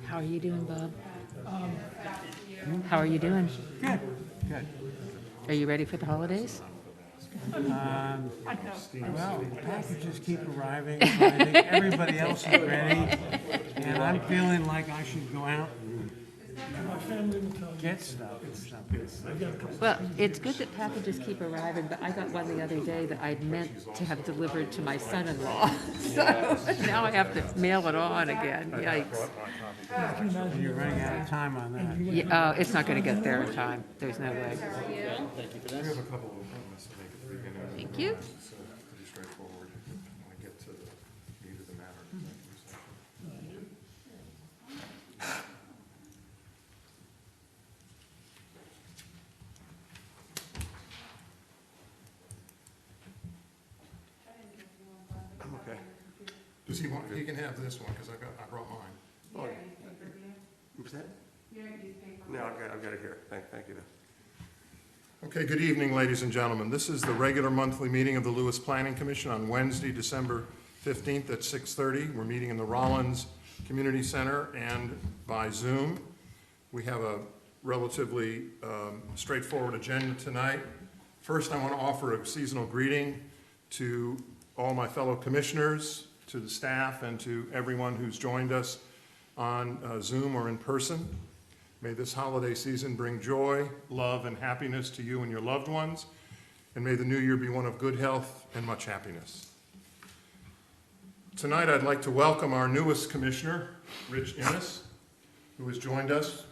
How are you doing, Bob? How are you doing? Good, good. Are you ready for the holidays? Well, packages keep arriving, so I think everybody else is ready, and I'm feeling like I should go out and get stuff or something. Well, it's good that packages keep arriving, but I got one the other day that I'd meant to have delivered to my son-in-law. So now I have to mail it on again. Yikes. You're running out of time on that. Yeah, it's not going to get there in time. There's no way. We have a couple of appointments to make at the beginning. Thank you. It's pretty straightforward when I get to the meat of the matter. I'm okay. Does he want, he can have this one, because I brought mine. Oh, what's that? No, I've got it here. Thank you. Okay, good evening, ladies and gentlemen. This is the regular monthly meeting of the Lewes Planning Commission on Wednesday, December 15th at 6:30. We're meeting in the Rollins Community Center and by Zoom. We have a relatively straightforward agenda tonight. First, I want to offer a seasonal greeting to all my fellow commissioners, to the staff, and to everyone who's joined us on Zoom or in person. May this holiday season bring joy, love, and happiness to you and your loved ones, and may the new year be one of good health and much happiness. Tonight, I'd like to welcome our newest commissioner, Rich Innes, who has joined us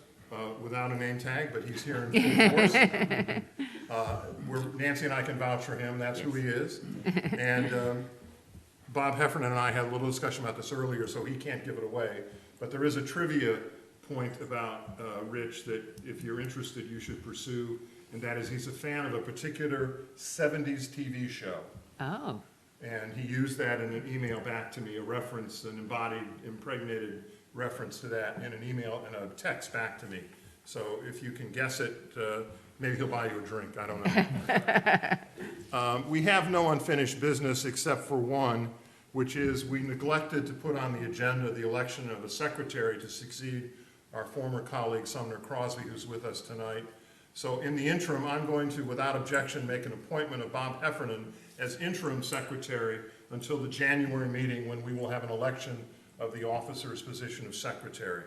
without a name tag, but he's here in full force. Nancy and I can vouch for him. That's who he is. And Bob Heffernan and I had a little discussion about this earlier, so he can't give it away. But there is a trivia point about Rich that if you're interested, you should pursue, and that is he's a fan of a particular 70s TV show. Oh. And he used that in an email back to me, a reference, an embodied, impregnated reference to that in an email and a text back to me. So if you can guess it, maybe he'll buy you a drink, I don't know. We have no unfinished business except for one, which is we neglected to put on the agenda the election of a secretary to succeed our former colleague Sumner Crosby, who's with us tonight. So in the interim, I'm going to, without objection, make an appointment of Bob Heffernan as interim secretary until the January meeting when we will have an election of the officer's position of secretary.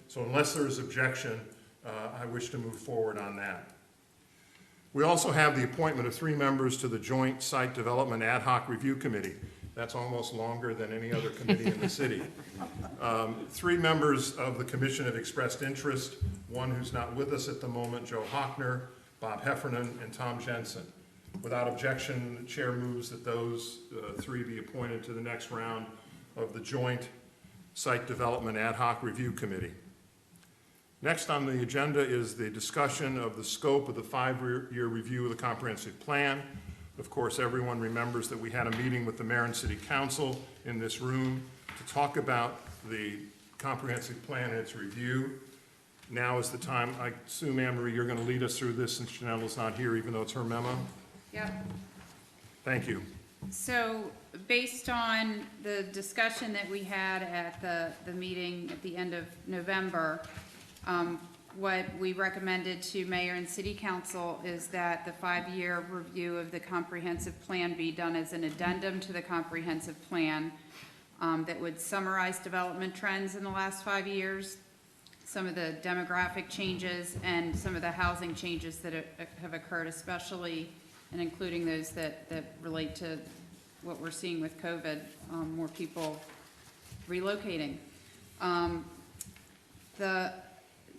So unless there is objection, I wish to move forward on that. We also have the appointment of 3 members to the Joint Site Development Ad Hoc Review Committee. That's almost longer than any other committee in the city. 3 members of the commission have expressed interest, one who's not with us at the moment, Joe Hockner, Bob Heffernan, and Tom Jensen. Without objection, the chair moves that those 3 be appointed to the next round of the Joint Site Development Ad Hoc Review Committee. Next on the agenda is the discussion of the scope of the 5-year review of the comprehensive plan. Of course, everyone remembers that we had a meeting with the mayor and city council in this room to talk about the comprehensive plan and its review. Now is the time. I assume, Anne Marie, you're going to lead us through this since Janella's not here, even though it's her memo. Yep. Thank you. So based on the discussion that we had at the meeting at the end of November, what we recommended to mayor and city council is that the 5-year review of the comprehensive plan be done as an addendum to the comprehensive plan that would summarize development trends in the last 5 years, some of the demographic changes, and some of the housing changes that have occurred, especially and including those that relate to what we're seeing with COVID, more people relocating.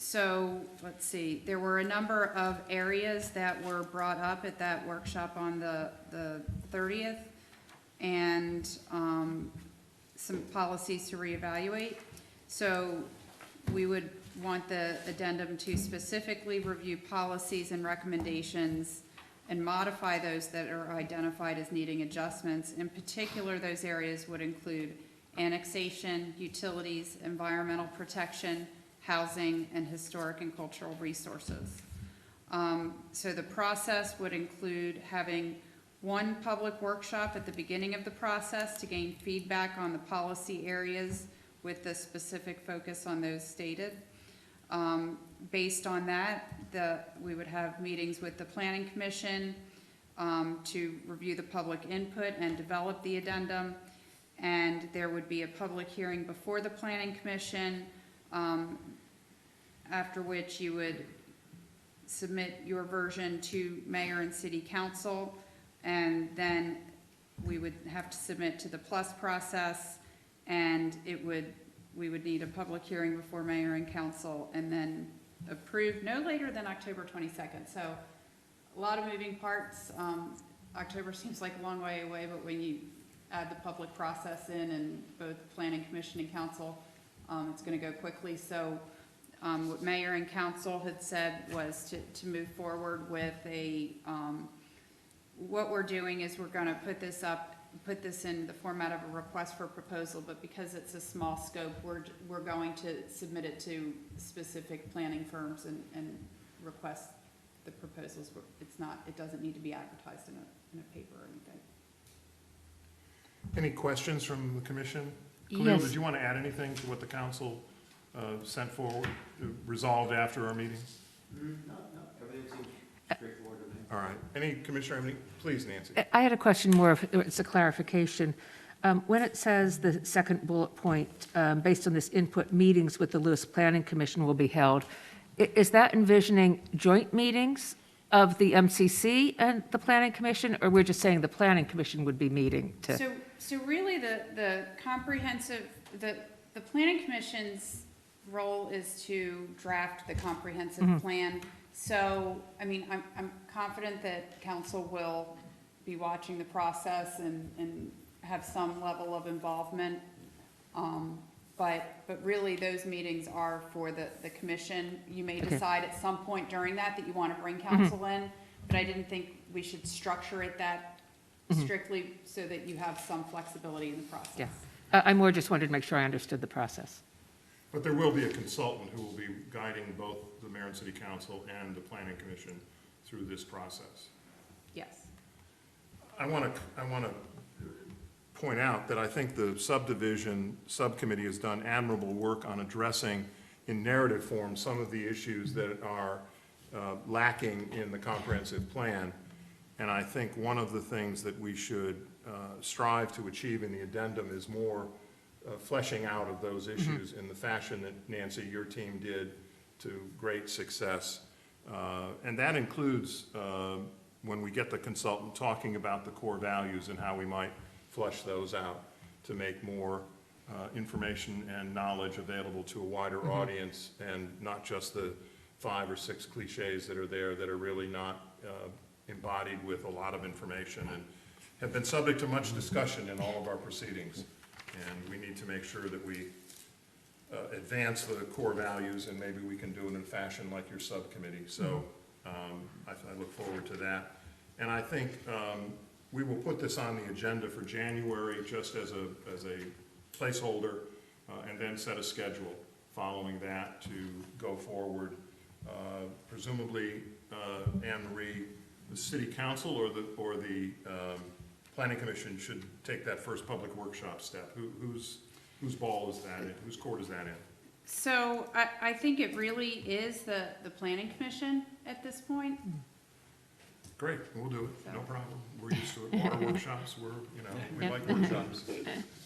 So let's see, there were a number of areas that were brought up at that workshop on the 30th, and some policies to reevaluate. So we would want the addendum to specifically review policies and recommendations and modify those that are identified as needing adjustments. In particular, those areas would include annexation, utilities, environmental protection, housing, and historic and cultural resources. So the process would include having one public workshop at the beginning of the process to gain feedback on the policy areas with the specific focus on those stated. Based on that, we would have meetings with the Planning Commission to review the public input and develop the addendum. And there would be a public hearing before the Planning Commission, after which you would submit your version to Mayor and City Council, and then we would have to submit to the plus process, and we would need a public hearing before Mayor and Council, and then approve no later than October 22nd. So a lot of moving parts. October seems like a long way away, but when you add the public process in and both Planning Commission and Council, it's going to go quickly. So what Mayor and Council had said was to move forward with what we're doing is we're going to put this in the format of a request for proposal, but because it's a small scope, we're going to submit it to specific planning firms and request the proposals. It doesn't need to be advertised in a paper or anything. Any questions from the commission? Khalil, Yes. did you want to add anything to what the council sent forward, resolved after our meeting? No, everything seems straightforward to me. All right. Any commissioner have any? Please, Nancy. I had a question more of, it's a clarification. When it says the second bullet point, based on this input, meetings with the Lewes Planning Commission will be held, is that envisioning joint meetings of the MCC and the Planning Commission, or we're just saying the Planning Commission would be meeting to? So really the comprehensive, the Planning Commission's role is to draft the comprehensive plan. So, I mean, I'm confident that council will be watching the process and have some level of involvement. But really those meetings are for the commission. You may decide at some point during that you want to bring council in, but I didn't think we should structure it that strictly so that you have some flexibility in the process. Yeah. I more just wanted to make sure I understood the process. But there will be a consultant who will be guiding both the mayor and city council and the planning commission through this process. Yes. I want to point out that I think the subdivision subcommittee has done admirable work on addressing in narrative form some of the issues that are lacking in the comprehensive plan. And I think one of the things that we should strive to achieve in the addendum is more fleshing out of those issues in the fashion that Nancy, your team did to great success. And that includes, when we get the consultant, talking about the core values and how we might flesh those out to make more information and knowledge available to a wider audience, and not just the 5 or 6 cliches that are there that are really not embodied with a lot of information and have been subject to much discussion in all of our proceedings. And we need to make sure that we advance the core values, and maybe we can do it in a fashion like your subcommittee. So I look forward to that. And I think we will put this on the agenda for January just as a placeholder, and then set a schedule following that to go forward. Presumably, Anne Marie, the city council or the planning commission should take that first public workshop step. Whose ball is that in? Whose court is that in? So I think it really is the planning commission at this point. Great, we'll do it, no problem. We're used to it. Water workshops, we like workshops.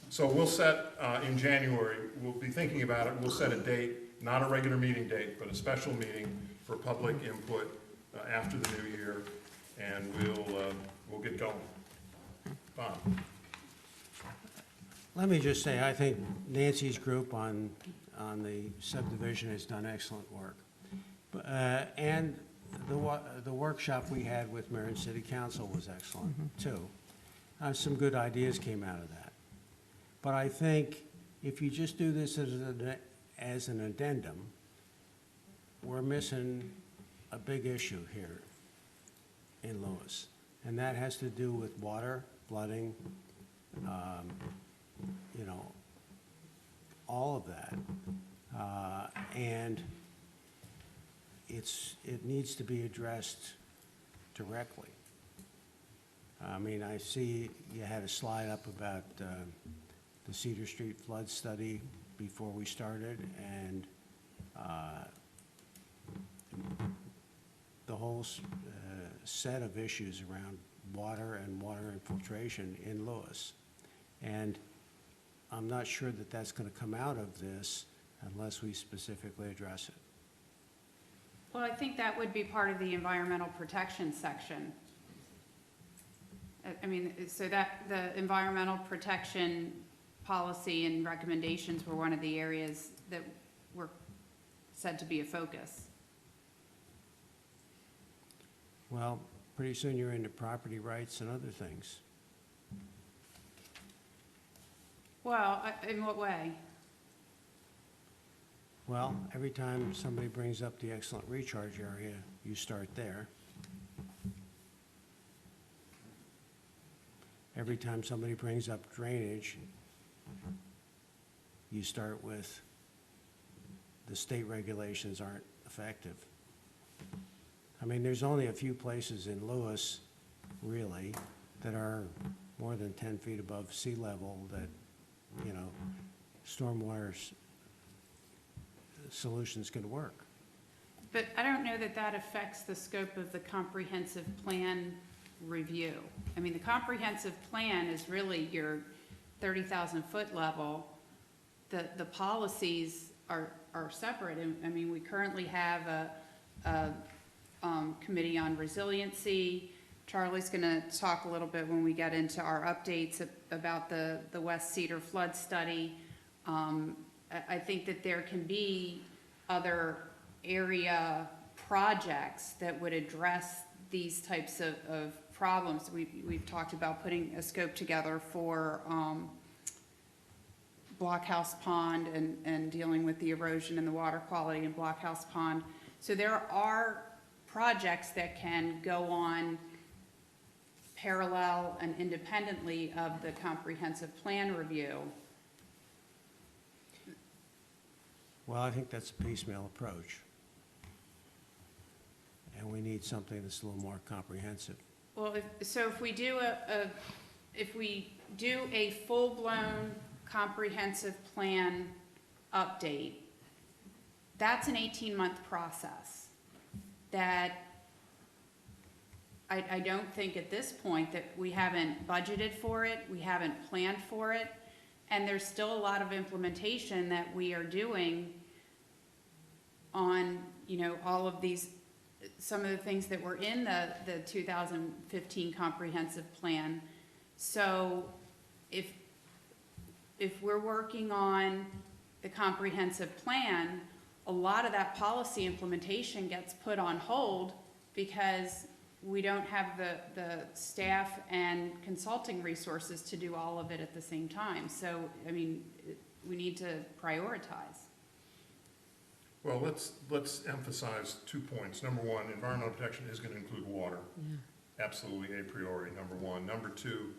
So we'll set, in January, we'll be thinking about it, we'll set a date, not a regular meeting date, but a special meeting for public input after the new year, and we'll get going. Bob? Let me just say, I think Nancy's group on the subdivision has done excellent work. And the workshop we had with Mayor and City Council was excellent, too. Some good ideas came out of that. But I think if you just do this as an addendum, we're missing a big issue here in Lewes. And that has to do with water, flooding, all of that. And it needs to be addressed directly. I mean, I see you had a slide up about the Cedar Street flood study. before we started, and the whole set of issues around water and water infiltration in Lewes. And I'm not sure that that's going to come out of this unless we specifically address it. Well, I think that would be part of the environmental protection section. I mean, so that, the environmental protection policy and recommendations were one of the areas that were said to be a focus. Well, pretty soon you're into property rights and other things. Well, in what way? Well, every time somebody brings up the excellent recharge area, you start there. Every time somebody brings up drainage, you start with the state regulations aren't effective. I mean, there's only a few places in Lewes, really, that are more than 10 feet above sea level that, you know, stormwater solutions can work. But I don't know that that affects the scope of the comprehensive plan review. I mean, the comprehensive plan is really your 30,000 foot level. The policies are separate. And I mean, we currently have a committee on resiliency. Charlie's gonna talk a little bit when we get into our updates about the West Cedar flood study. I think that there can be other area projects that would address these types of problems. We've talked about putting a scope together for Blockhouse Pond and dealing with the erosion and the water quality in Blockhouse Pond. So there are projects that can go on parallel and independently of the comprehensive plan review. Well, I think that's a piecemeal approach. And we need something that's a little more comprehensive. Well, if we do a full-blown comprehensive plan update, that's an 18-month process that I don't think at this point that we haven't budgeted for it, we haven't planned for it, and there's still a lot of implementation that we are doing on, you know, all of these, some of the things that were in the 2015 comprehensive plan. So if we're working on the comprehensive plan, a lot of that policy implementation gets put on hold because we don't have the staff and consulting resources to do all of it at the same time. So, I mean, we need to prioritize. Well, let's emphasize 2 points. Number one, environmental protection is gonna include water. Absolutely a priori, number one. Number two,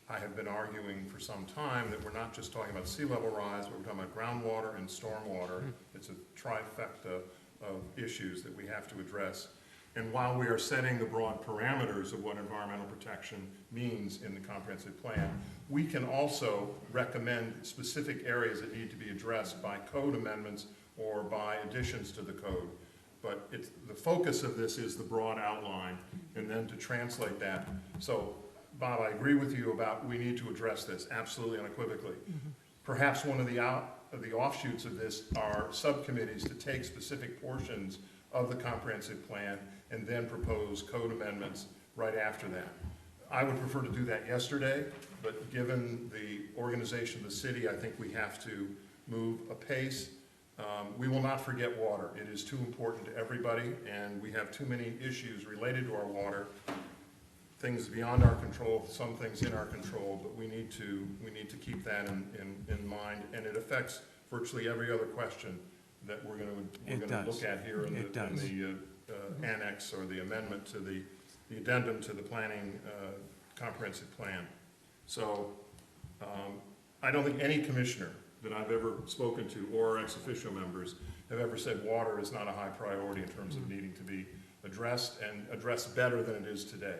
I have been arguing for some time that we're not just talking about sea level rise, but we're talking about groundwater and stormwater. It's a trifecta of issues that we have to address. And while we are setting the broad parameters of what environmental protection means in the comprehensive plan, we can also recommend specific areas that need to be addressed by code amendments or by additions to the code. But the focus of this is the broad outline, and then to translate that. So, Bob, I agree with you about we need to address this, absolutely unequivocally. Perhaps one of the offshoots of this are subcommittees to take specific portions of the comprehensive plan and then propose code amendments right after that. I would prefer to do that yesterday, but given the organization of the city, I think we have to move apace. We will not forget water. It is too important to everybody, and we have too many issues related to our water. Things beyond our control, some things in our control, but we need to keep that in mind, and it affects virtually every other question that we're gonna look at here in the annex or the amendment to the addendum to the planning comprehensive plan. So I don't think any commissioner that I've ever spoken to or ex officio members have ever said water is not a high priority in terms of needing to be addressed and addressed better than it is today.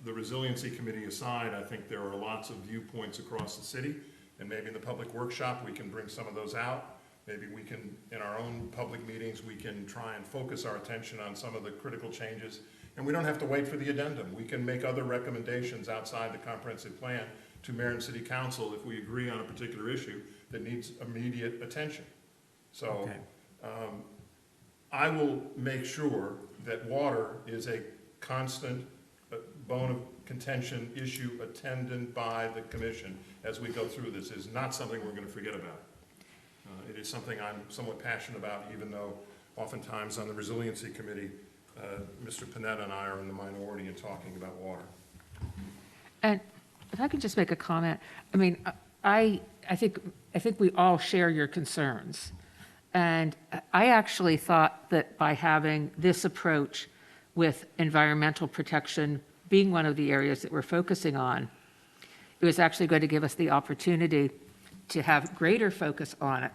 The resiliency committee aside, I think there are lots of viewpoints across the city And maybe in the public workshop, we can bring some of those out. Maybe we can, in our own public meetings, we can try and focus our attention on some of the critical changes. And we don't have to wait for the addendum. We can make other recommendations outside the comprehensive plan to mayor and city council if we agree on a particular issue that needs immediate attention. So Okay. I will make sure that water is a constant bone of contention issue attended by the commission as we go through this. It is not something we're going to forget about. It is something I'm somewhat passionate about, even though oftentimes on the Resiliency Committee, Mr. Panetta and I are in the minority in talking about water. And if I could just make a comment, I mean, I think we all share your concerns. And I actually thought that by having this approach with environmental protection being one of the areas that we're focusing on, it was actually going to give us the opportunity to have greater focus on it,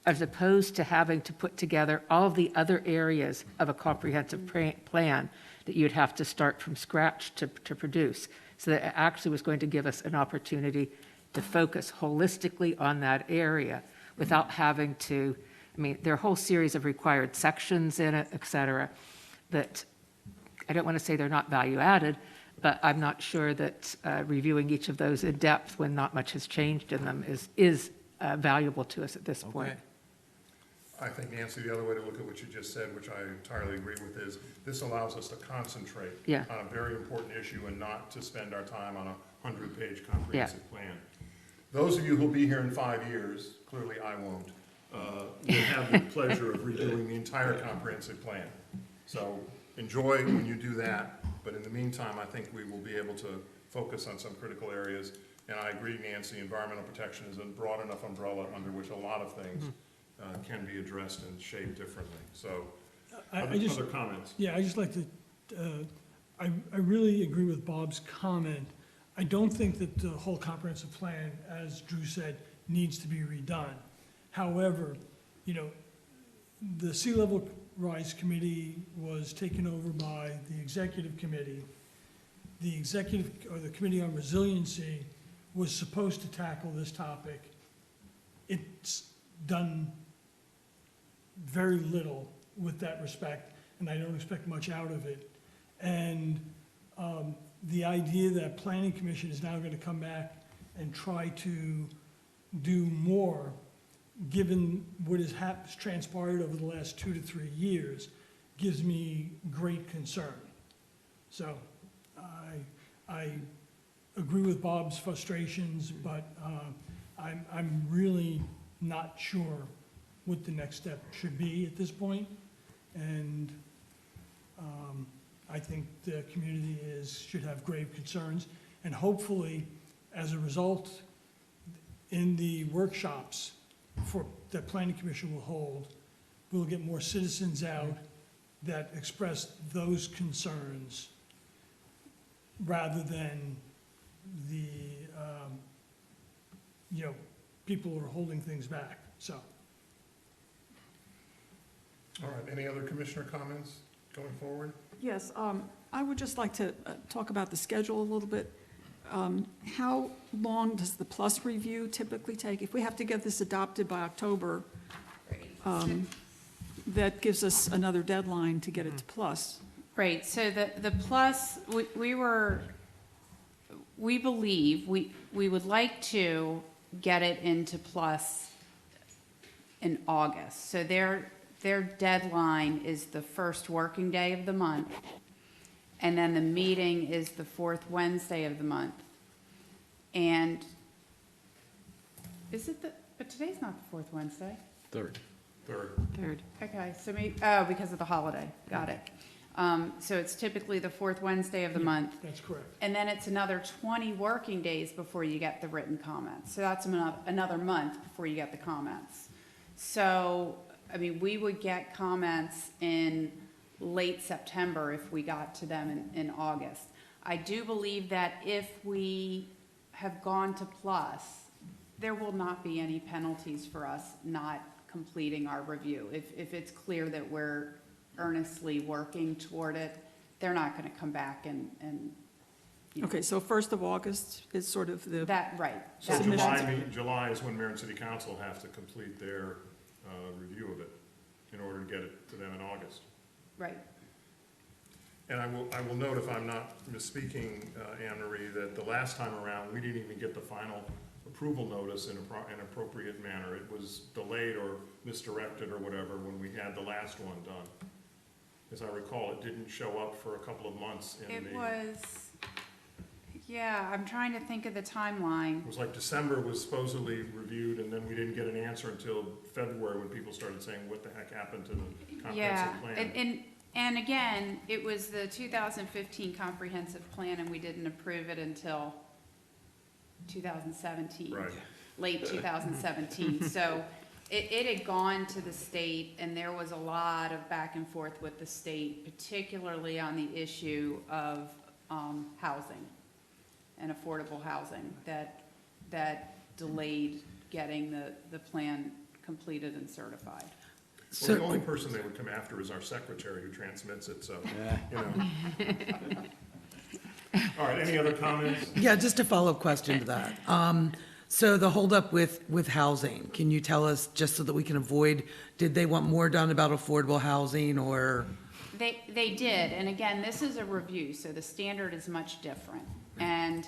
as opposed to having to put together all of the other areas of a comprehensive plan that you'd have to start from scratch to produce. So that it actually was going to give us an opportunity to focus holistically on that area without having to, I mean, there are a whole series of required sections in it, et cetera, that I don't want to say they're not value added, but I'm not sure that reviewing each of those in depth when not much has changed in them is valuable to us at this point. Okay. I think, Nancy, the other way to look at what you just said, which I entirely agree with, is this allows us to concentrate Yeah. on a very important issue and not to spend our time on a 100-page comprehensive plan. Those of you who'll be here in 5 years, clearly I won't, will have the pleasure of redoing the entire comprehensive plan. So enjoy when you do that, but in the meantime, I think we will be able to focus on some critical areas. And I agree, Nancy, environmental protection is a broad enough umbrella under which a lot of things can be addressed and shaped differently. So, other comments? Yeah, I just like to, I really agree with Bob's comment. I don't think that the whole comprehensive plan, as Drew said, needs to be redone. However, you know, the Sea Level Rise Committee was taken over by the Executive Committee. The Executive, or the Committee on Resiliency, was supposed to tackle this topic. It's done very little with that respect, and I don't expect much out of it. And the idea that Planning Commission is now going to come back and try to do more, given what has transpired over the last 2 to 3 years, gives me great concern. So I agree with Bob's frustrations, but I'm really not sure what the next step should be at this point. And I think the community should have grave concerns. And hopefully, as a result, in the workshops that Planning Commission will hold, we'll get more citizens out that express those concerns rather than the, you know, people who are holding things back, so. All right, any other commissioner comments going forward? Yes, I would just like to talk about the schedule a little bit. How long does the plus review typically take? If we have to get this adopted by October, that gives us another deadline to get it to plus. Right, so the plus, we believe, we would like to get it into plus in August. So their deadline is the first working day of the month, and then the meeting is the fourth Wednesday of the month. And is it but today's not the fourth Wednesday? Third. Third. Okay, so because of the holiday, got it. So it's typically the fourth Wednesday of the month. That's correct. And then it's another 20 working days before you get the written comments. So that's another month before you get the comments. So, I mean, we would get comments in late September if we got to them in August. I do believe that if we have gone to plus, there will not be any penalties for us not completing our review. If it's clear that we're earnestly working toward it, they're not going to come back and Okay, so 1st of August is sort of the, That, right. So That- July is when mayor and city council have to complete their review of it in order to get it to them in August. Right. And I will note, if I'm not misspeaking, Anne Marie, that the last time around, we didn't even get the final approval notice in an appropriate manner. It was delayed or misdirected or whatever when we had the last one done. As I recall, it didn't show up for a couple of months in It the. was, yeah, I'm trying to think of the timeline. It was like December was supposedly reviewed, and then we didn't get an answer until February, when people started saying, what the heck happened to the Yeah, comprehensive plan? and again, it was the 2015 comprehensive plan, and we didn't approve it until 2017. Right. Late 2017. So it had gone to the state, and there was a lot of back and forth with the state, particularly on the issue of housing and affordable housing that delayed getting the plan completed and certified. Well, the only person they would come after is our secretary who transmits it, so, you know. All right, any other comments? Yeah, just a follow-up question to that. So the holdup with housing, can you tell us, just so that we can avoid, did they want more done about affordable housing, or? They did, and again, this is a review, so the standard is much different. And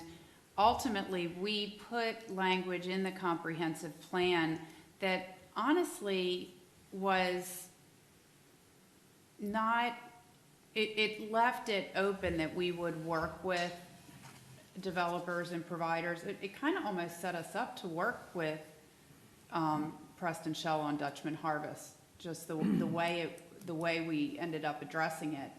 ultimately, we put language in the comprehensive plan that honestly was not, it left it open that we would work with developers and providers. It kind of almost set us up to work with Preston Shell on Dutchman Harvest, just the way we ended up addressing it.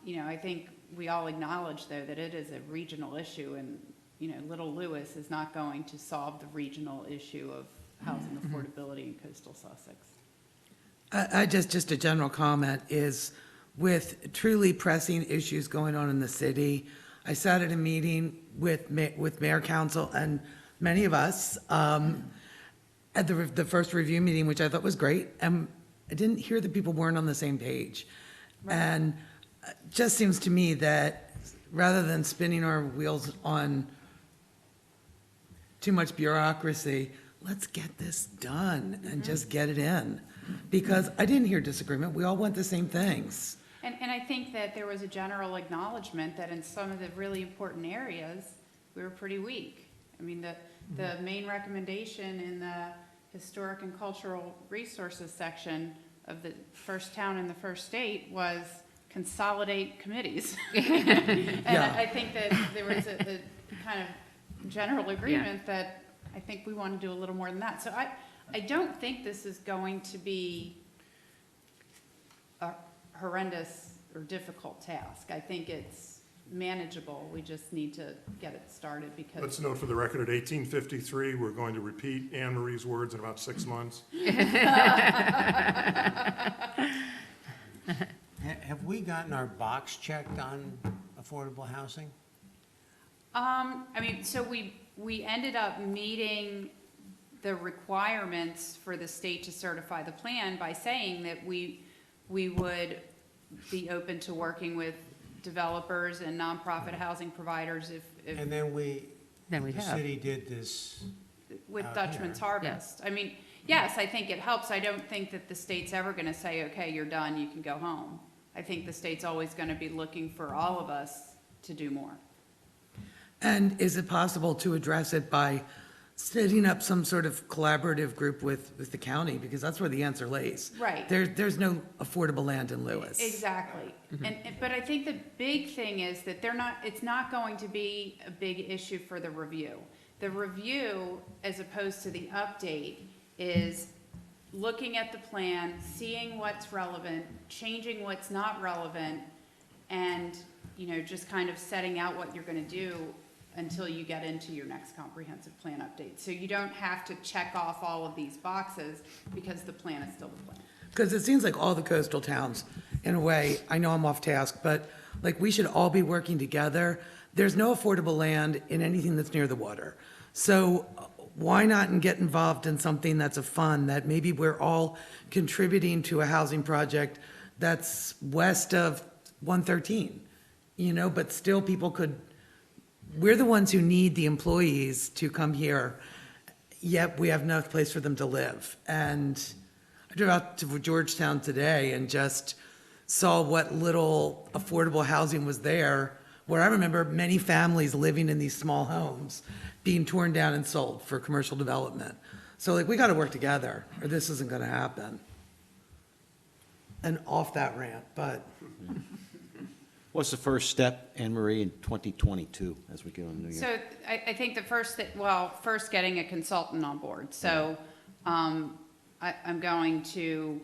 You know, I think we all acknowledge, though, that it is a regional issue, and, you know, Little Lewes is not going to solve the regional issue of housing affordability in coastal Sussex. I just a general comment is, with truly pressing issues going on in the city, I sat at a meeting with mayor council and many of us at the first review meeting, which I thought was great, and I didn't hear that people weren't on the same page. Right. And it just seems to me that rather than spinning our wheels on too much bureaucracy, let's get this done and just get it in. Because I didn't hear disagreement. We all want the same things. And I think that there was a general acknowledgement that in some of the really important areas, we were pretty weak. I mean, the main recommendation in the Historic and Cultural Resources section of the first town in the first state was consolidate committees. And Yeah. I think that there was a kind of general agreement that I think we want to do a little more than that. So I don't think this is going to be a horrendous or difficult task. I think it's manageable. We just need to get it started because. Let's note for the record, at 1853, we're going to repeat Anne Marie's words in about 6 months. Have we gotten our box checked on affordable housing? I mean, so we ended up meeting the requirements for the state to certify the plan by saying that we would be open to working with developers and nonprofit housing providers if And then we the have. city did this, with out Dutchman's here. Harvest. I mean, yes, I think it helps. I don't think that the state's ever gonna say, okay, you're done, you can go home. I think the state's always gonna be looking for all of us to do more. And is it possible to address it by setting up some sort of collaborative group with the county? Because that's where the answer lays. Right. There's no affordable land in Lewes. Exactly. But I think the big thing is that it's not going to be a big issue for the review. The review, as opposed to the update, is looking at the plan, seeing what's relevant, changing what's not relevant, and, you know, just kind of setting out what you're gonna do until you get into your next comprehensive plan update. So you don't have to check off all of these boxes because the plan is still the plan. Because it seems like all the coastal towns, in a way, I know I'm off task, but like we should all be working together. There's no affordable land in anything that's near the water. So why not and get involved in something that's a fun, that maybe we're all contributing to a housing project that's west of 113, you know, but still people could we're the ones who need the employees to come here, yet we have no place for them to live. And I drove out to Georgetown today and just saw what little affordable housing was there, where I remember many families living in these small homes being torn down and sold for commercial development. So like, we gotta work together, or this isn't gonna happen. And off that rant, but What's the first step, Anne Marie, in 2022 as we get on the new year? So I think the first, first getting a consultant on board. So I'm going to,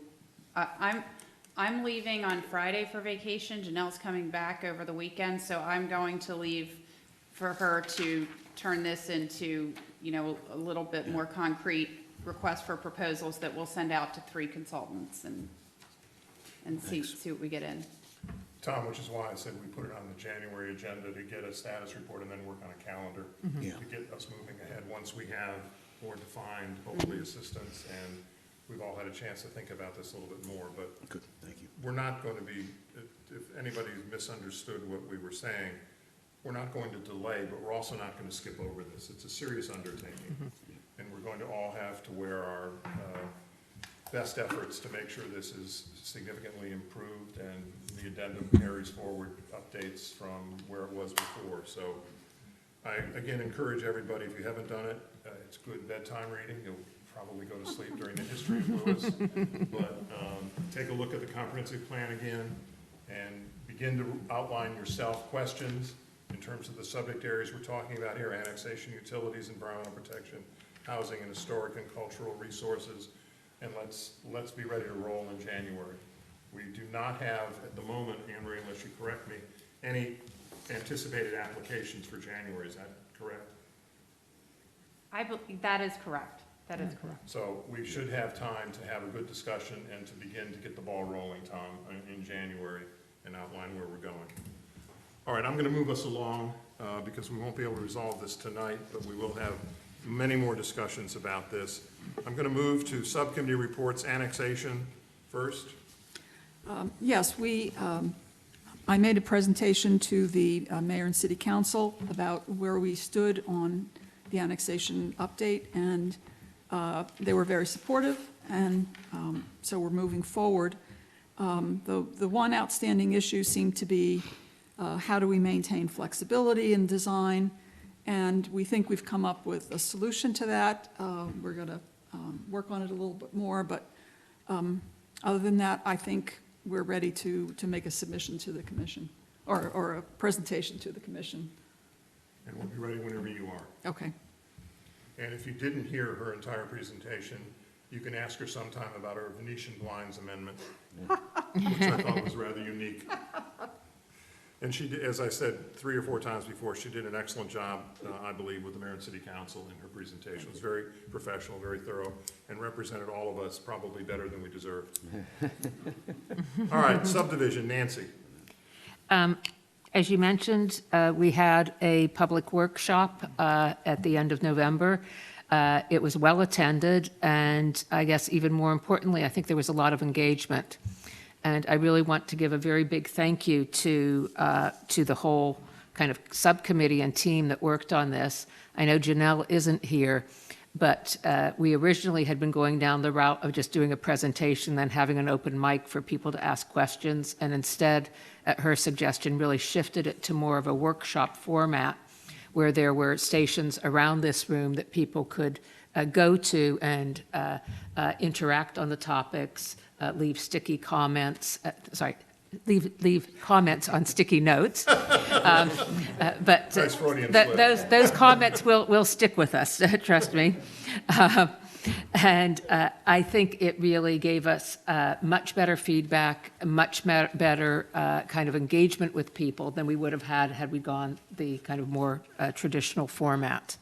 I'm leaving on Friday for vacation. Janelle's coming back over the weekend, so I'm going to leave for her to turn this into, you know, a little bit more concrete request for proposals that we'll send out to 3 consultants and see what we get in. Tom, which is why I said we put it on the January agenda to get a status report and then work on a calendar Yeah. to get us moving ahead once we have more defined, hopefully, assistance, and we've all had a chance to think about this a little bit more, but Good, thank you. we're not going to be, if anybody's misunderstood what we were saying, we're not going to delay, but we're also not going to skip over this. It's a serious undertaking, and we're going to all have to wear our best efforts to make sure this is significantly improved, and the addendum carries forward updates from where it was before. So I, again, encourage everybody, if you haven't done it, it's good bedtime reading. You'll probably go to sleep during the history of Lewes, but take a look at the comprehensive plan again and begin to outline yourself questions in terms of the subject areas we're talking about here: annexation, utilities, environmental protection, housing, and historic and cultural resources. And let's be ready to roll in January. We do not have, at the moment, Anne Marie, unless you correct me, any anticipated applications for January. Is that correct? That is correct. That is correct. So we should have time to have a good discussion and to begin to get the ball rolling, Tom, in January, and outline where we're going. All right, I'm going to move us along because we won't be able to resolve this tonight, but we will have many more discussions about this. I'm going to move to subcommittee reports, annexation first. Yes, I made a presentation to the mayor and city council about where we stood on the annexation update, and they were very supportive, and so we're moving forward. The one outstanding issue seemed to be how do we maintain flexibility in design, and we think we've come up with a solution to that. We're going to work on it a little bit more, but other than that, I think we're ready to make a submission to the commission, or a presentation to the commission. And we'll be ready whenever you are. Okay. And if you didn't hear her entire presentation, you can ask her sometime about her Venetian blinds amendment, which I thought was rather unique. And she did, as I said 3 or 4 times before, she did an excellent job, I believe, with the mayor and city council in her presentation. It was very professional, very thorough, and represented all of us probably better than we deserved. All right, subdivision, Nancy. As you mentioned, we had a public workshop at the end of November. It was well-attended, and I guess even more importantly, I think there was a lot of engagement. And I really want to give a very big thank you to the whole kind of subcommittee and team that worked on this. I know Janelle isn't here, but we originally had been going down the route of just doing a presentation, then having an open mic for people to ask questions, and instead, at her suggestion, really shifted it to more of a workshop format where there were stations around this room that people could go to and interact on the topics, leave sticky comments, leave comments on sticky notes. But Nice Freudian slip. those comments will stick with us, trust me. And I think it really gave us much better feedback, much better kind of engagement with people than we would have had we gone the kind of more traditional format.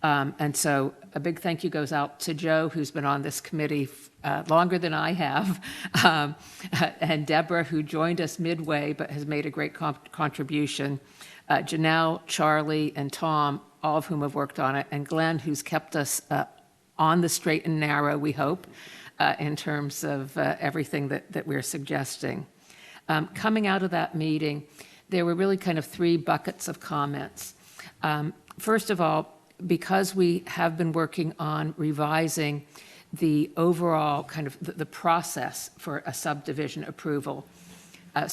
And so a big thank you goes out to Joe, who's been on this committee longer than I have, and Deborah, who joined us midway but has made a great contribution. Janelle, Charlie, and Tom, all of whom have worked on it, and Glenn, who's kept us on the straight and narrow, we hope, in terms of everything that we're suggesting. Coming out of that meeting, there were really kind of 3 buckets of comments. First of all, because we have been working on revising the overall kind of the process for a subdivision approval, a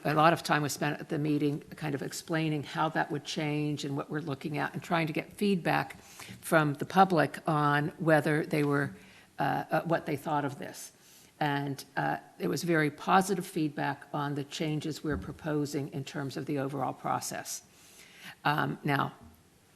lot of time was spent at the meeting kind of explaining how that would change and what we're looking at and trying to get feedback from the public on whether they were, what they thought of this. And it was very positive feedback on the changes we're proposing in terms of the overall process. Now,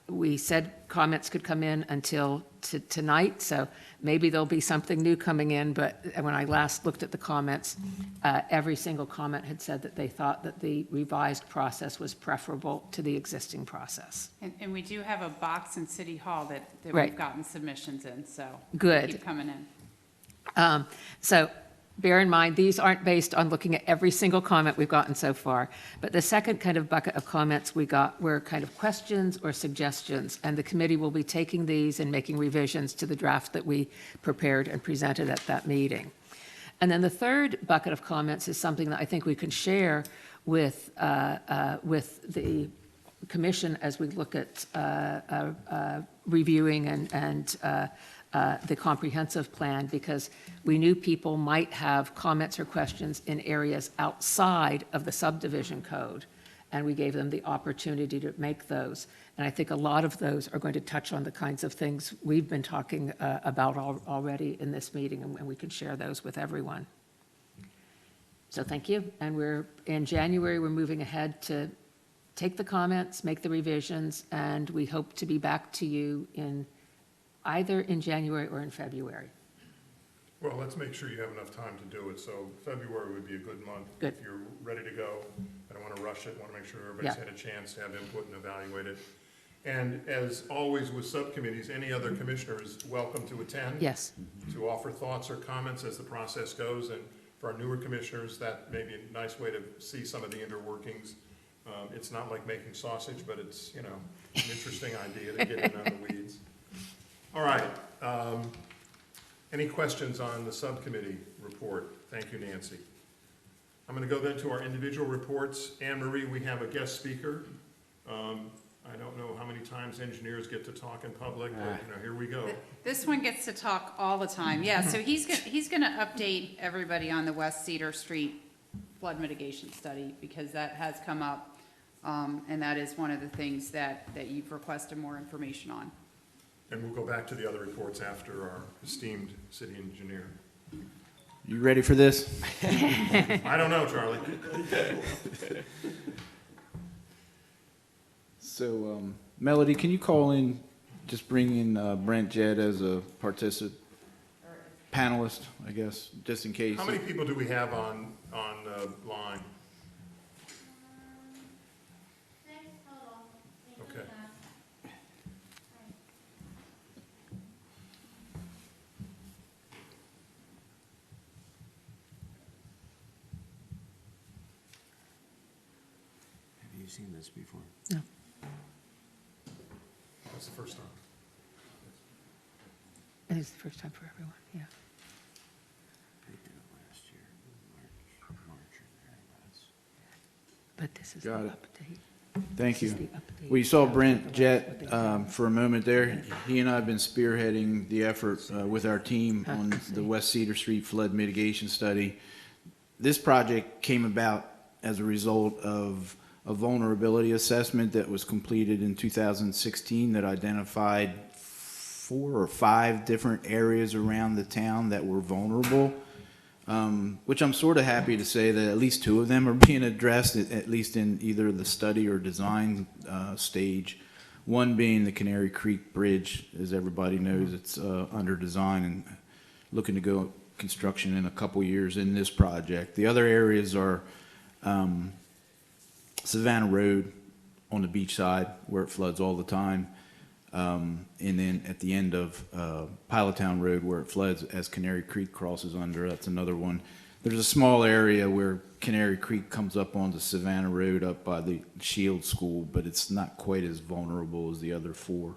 we said comments could come in until tonight, so maybe there'll be something new coming in, but when I last looked at the comments, every single comment had said that they thought that the revised process was preferable to the existing process. And we do have a box in City Hall that Right. we've gotten submissions in, so. Good. Keep coming in. So bear in mind, these aren't based on looking at every single comment we've gotten so far. But the second kind of bucket of comments we got were kind of questions or suggestions. And the committee will be taking these and making revisions to the draft that we prepared and presented at that meeting. And then the third bucket of comments is something that I think we can share with the commission as we look at reviewing and the comprehensive plan, because we knew people might have comments or questions in areas outside of the subdivision code, and we gave them the opportunity to make those. And I think a lot of those are going to touch on the kinds of things we've been talking about already in this meeting, and we can share those with everyone. So thank you. And in January, we're moving ahead to take the comments, make the revisions, and we hope to be back to you either in January or in February. Well, let's make sure you have enough time to do it, so February would be a good month. Good. If you're ready to go, I don't want to rush it, I want to make sure everybody's Yeah. had a chance to have input and evaluate it. And as always with subcommittees, any other commissioner is welcome to attend. Yes. To offer thoughts or comments as the process goes, and for our newer commissioners, that may be a nice way to see some of the inner workings. It's not like making sausage, but it's, an interesting idea to get in on the weeds. All right, any questions on the subcommittee report? Thank you, Nancy. I'm going to go then to our individual reports. Anne Marie, we have a guest speaker. I don't know how many times engineers get to talk in public, but here we go. This one gets to talk all the time. Yeah, so he's gonna update everybody on the West Cedar Street flood mitigation study, because that has come up. And that is one of the things that you've requested more information on. And we'll go back to the other reports after our esteemed city engineer. You ready for this? I don't know, Charlie. So, Melody, can you call in, just bring in Brent Jett as a panelist, I guess, just in case. How many people do we have on the line? Okay. Have you seen this before? No. That's the first time. It is the first time for everyone, yeah. They did it last year, March or thereabouts. But this is the Got it. update. Thank This you. is the update. We saw Brent What Jett they found. for a moment there. He and I have been spearheading the effort with our team on the West Cedar Street flood mitigation study. This project came about as a result of a vulnerability assessment that was completed in 2016 that identified 4 or 5 different areas around the town that were vulnerable, which I'm sort of happy to say that at least 2 of them are being addressed, at least in either the study or design stage. One being the Canary Creek Bridge. As everybody knows, it's under design and looking to go construction in a couple years in this project. The other areas are Savannah Road on the beach side where it floods all the time. And then at the end of Pilottown Road where it floods as Canary Creek crosses under, that's another one. There's a small area where Canary Creek comes up onto Savannah Road up by the Shield School, but it's not quite as vulnerable as the other 4.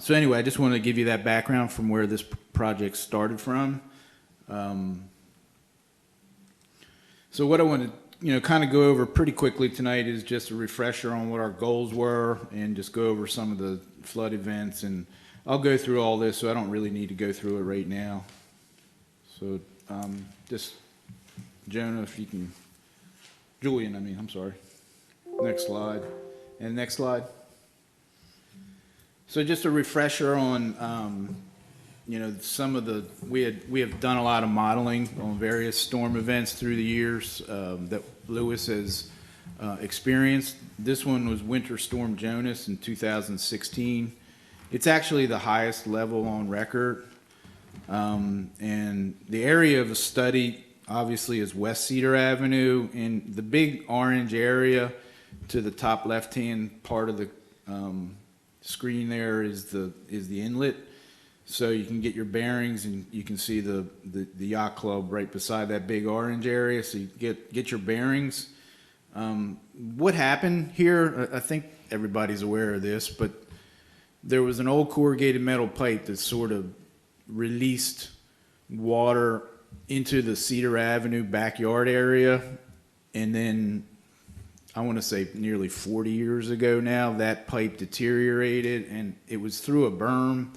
So anyway, I just wanted to give you that background from where this project started from. So what I want to kind of go over pretty quickly tonight is just a refresher on what our goals were and just go over some of the flood events. And I'll go through all this, so I don't really need to go through it right now. So just, Jonah, if you can, Julian, I'm sorry. Next slide. And next slide. So just a refresher on, some of the, we have done a lot of modeling on various storm events through the years that Lewes has experienced. This one was Winter Storm Jonas in 2016. It's actually the highest level on record. And the area of the study obviously is West Cedar Avenue, and the big orange area to the top left-hand part of the screen there is the inlet. So you can get your bearings, and you can see the yacht club right beside that big orange area. So you get your bearings. What happened here? I think everybody's aware of this, but there was an old corrugated metal pipe that sort of released water into the Cedar Avenue backyard area, and then I want to say nearly 40 years ago now, that pipe deteriorated, and it was through a berm.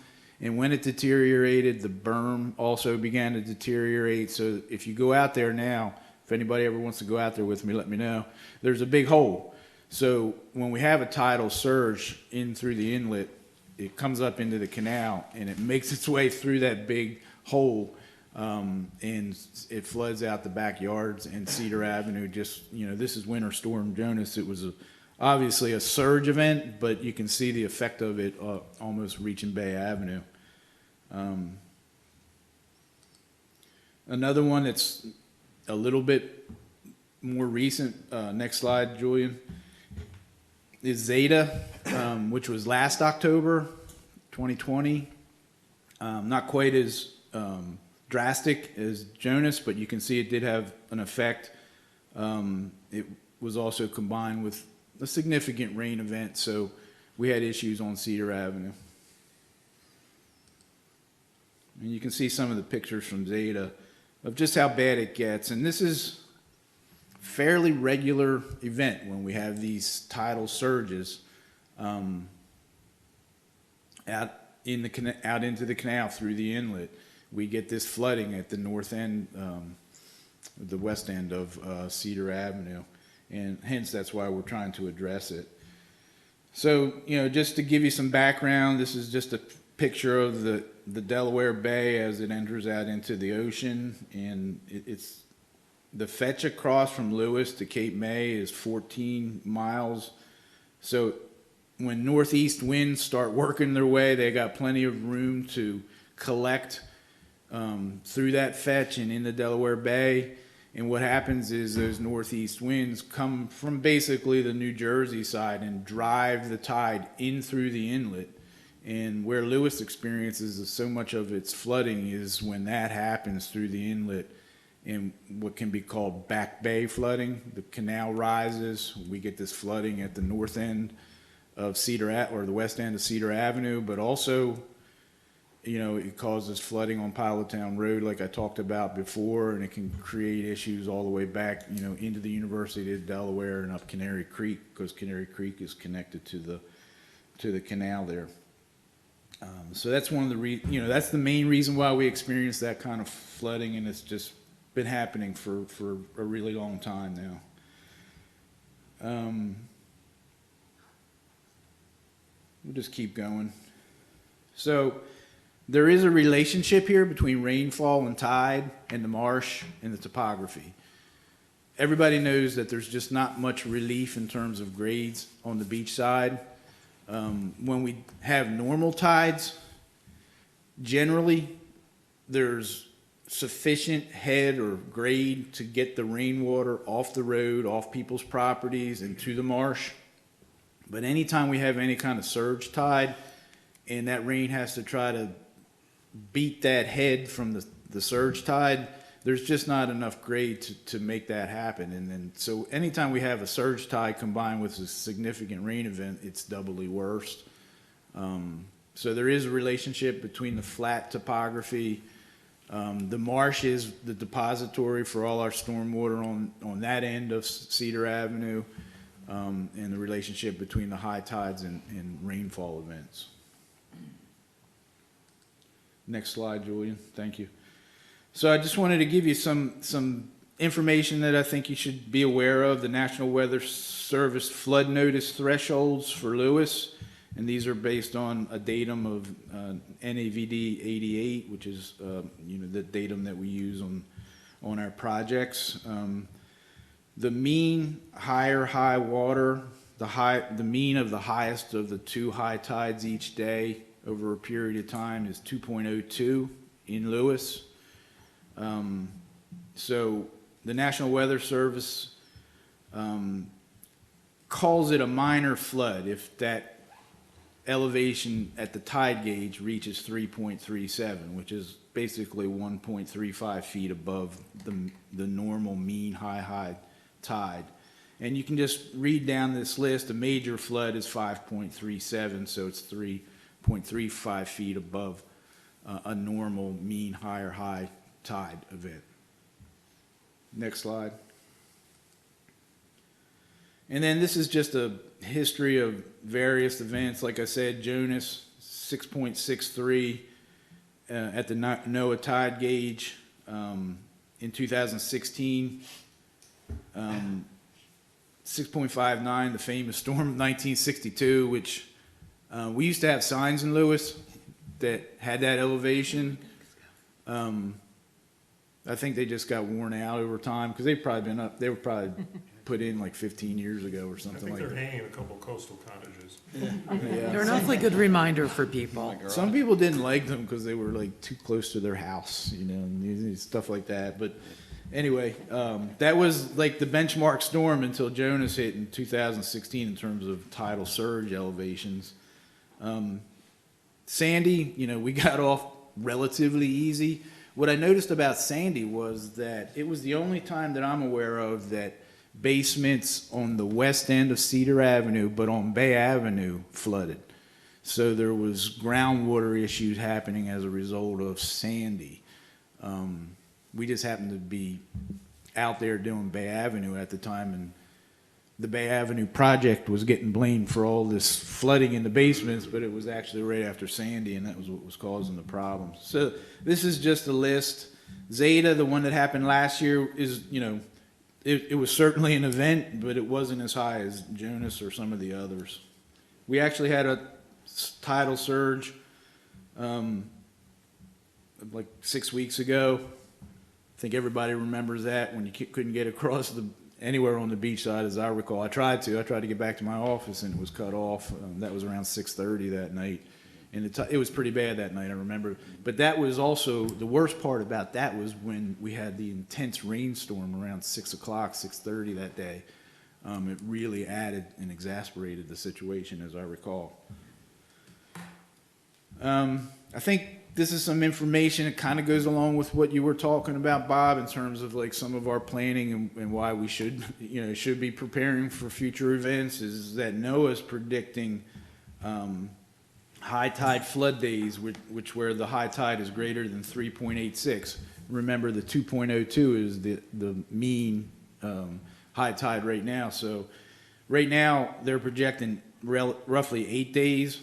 And when it deteriorated, the berm also began to deteriorate. So if you go out there now, if anybody ever wants to go out there with me, let me know. There's a big hole. So when we have a tidal surge in through the inlet, it comes up into the canal, and it makes its way through that big hole, and it floods out the backyards and Cedar Avenue. This is Winter Storm Jonas. It was obviously a surge event, but you can see the effect of it almost reaching Bay Avenue. Another one that's a little bit more recent, next slide, Julian, is Zeta, which was last October, 2020. Not quite as drastic as Jonas, but you can see it did have an effect. It was also combined with a significant rain event, so we had issues on Cedar Avenue. And you can see some of the pictures from Zeta of just how bad it gets. And this is a fairly regular event when we have these tidal surges out into the canal through the inlet. We get this flooding at the north end, the west end of Cedar Avenue. And hence, that's why we're trying to address it. So, just to give you some background, this is just a picture of the Delaware Bay as it enters out into the ocean. And it's the fetch across from Lewes to Cape May is 14 miles. So when northeast winds start working their way, they got plenty of room to collect through that fetch and in the Delaware Bay. And what happens is those northeast winds come from basically the New Jersey side and drive the tide in through the inlet. And where Lewes experiences so much of its flooding is when that happens through the inlet in what can be called back bay flooding. The canal rises. We get this flooding at the north end of or the west end of Cedar Avenue, but also it causes flooding on Pilottown Road, like I talked about before, and it can create issues all the way back, into the University of Delaware and up Canary Creek, because Canary Creek is connected to the canal there. So that's one of the that's the main reason why we experience that kind of flooding, and it's just been happening for a really long time now. We'll just keep going. So there is a relationship here between rainfall and tide and the marsh and the topography. Everybody knows that there's just not much relief in terms of grades on the beach side. When we have normal tides, generally there's sufficient head or grade to get the rainwater off the road, off people's properties, and to the marsh. But anytime we have any kind of surge tide and that rain has to try to beat that head from the surge tide, there's just not enough grade to make that happen. And then so anytime we have a surge tide combined with a significant rain event, it's doubly worse. So there is a relationship between the flat topography The Marsh is the depository for all our stormwater on that end of Cedar Avenue, and the relationship between the high tides and rainfall events. Next slide, Julian. Thank you. So I just wanted to give you some information that I think you should be aware of. The National Weather Service flood notice thresholds for Lewes, and these are based on a datum of NAVD 88, which is the datum that we use on our projects. The mean high water, the mean of the highest of the two high tides each day over a period of time is 2.02 in Lewes. So the National Weather Service calls it a minor flood if that elevation at the tide gauge reaches 3.37, which is basically 1.35 feet above the normal mean high tide. And you can just read down this list. A major flood is 5.37, so it's 3.35 feet above a normal mean high tide event. Next slide. And then this is just a history of various events. Like I said, Jonas, 6.63 at the NOAA tide gauge in 2016. 6.59, the famous storm of 1962, which we used to have signs in Lewes that had that elevation. I think they just got worn out over time because they've probably been up. They were probably put in like 15 years ago or I something think like they're that. hanging a couple coastal cottages. They're an awfully good reminder for people. Some people didn't like them because they were like too close to their house, and stuff like that. But anyway, that was like the benchmark storm until Jonas hit in 2016 in terms of tidal surge elevations. Sandy, we got off relatively easy. What I noticed about Sandy was that it was the only time that I'm aware of that basements on the west end of Cedar Avenue, but on Bay Avenue, flooded. So there was groundwater issues happening as a result of Sandy. We just happened to be out there doing Bay Avenue at the time, and the Bay Avenue project was getting blamed for all this flooding in the basements, but it was actually right after Sandy, and that was what was causing the problems. So this is just a list. Zeta, the one that happened last year, is, it was certainly an event, but it wasn't as high as Jonas or some of the others. We actually had a tidal surge like 6 weeks ago. I think everybody remembers that when you couldn't get across anywhere on the beach side, as I recall. I tried to get back to my office and it was cut off. That was around 6:30 that night. And it was pretty bad that night, I remember. But that was also, the worst part about that was when we had the intense rainstorm around 6 o'clock, 6:30 that day. It really added and exasperated the situation, as I recall. I think this is some information that kind of goes along with what you were talking about, Bob, in terms of like some of our planning and why we should be preparing for future events, is that NOAA's predicting high tide flood days, which where the high tide is greater than 3.86. Remember, the 2.02 is the mean high tide right now. So right now they're projecting roughly 8 days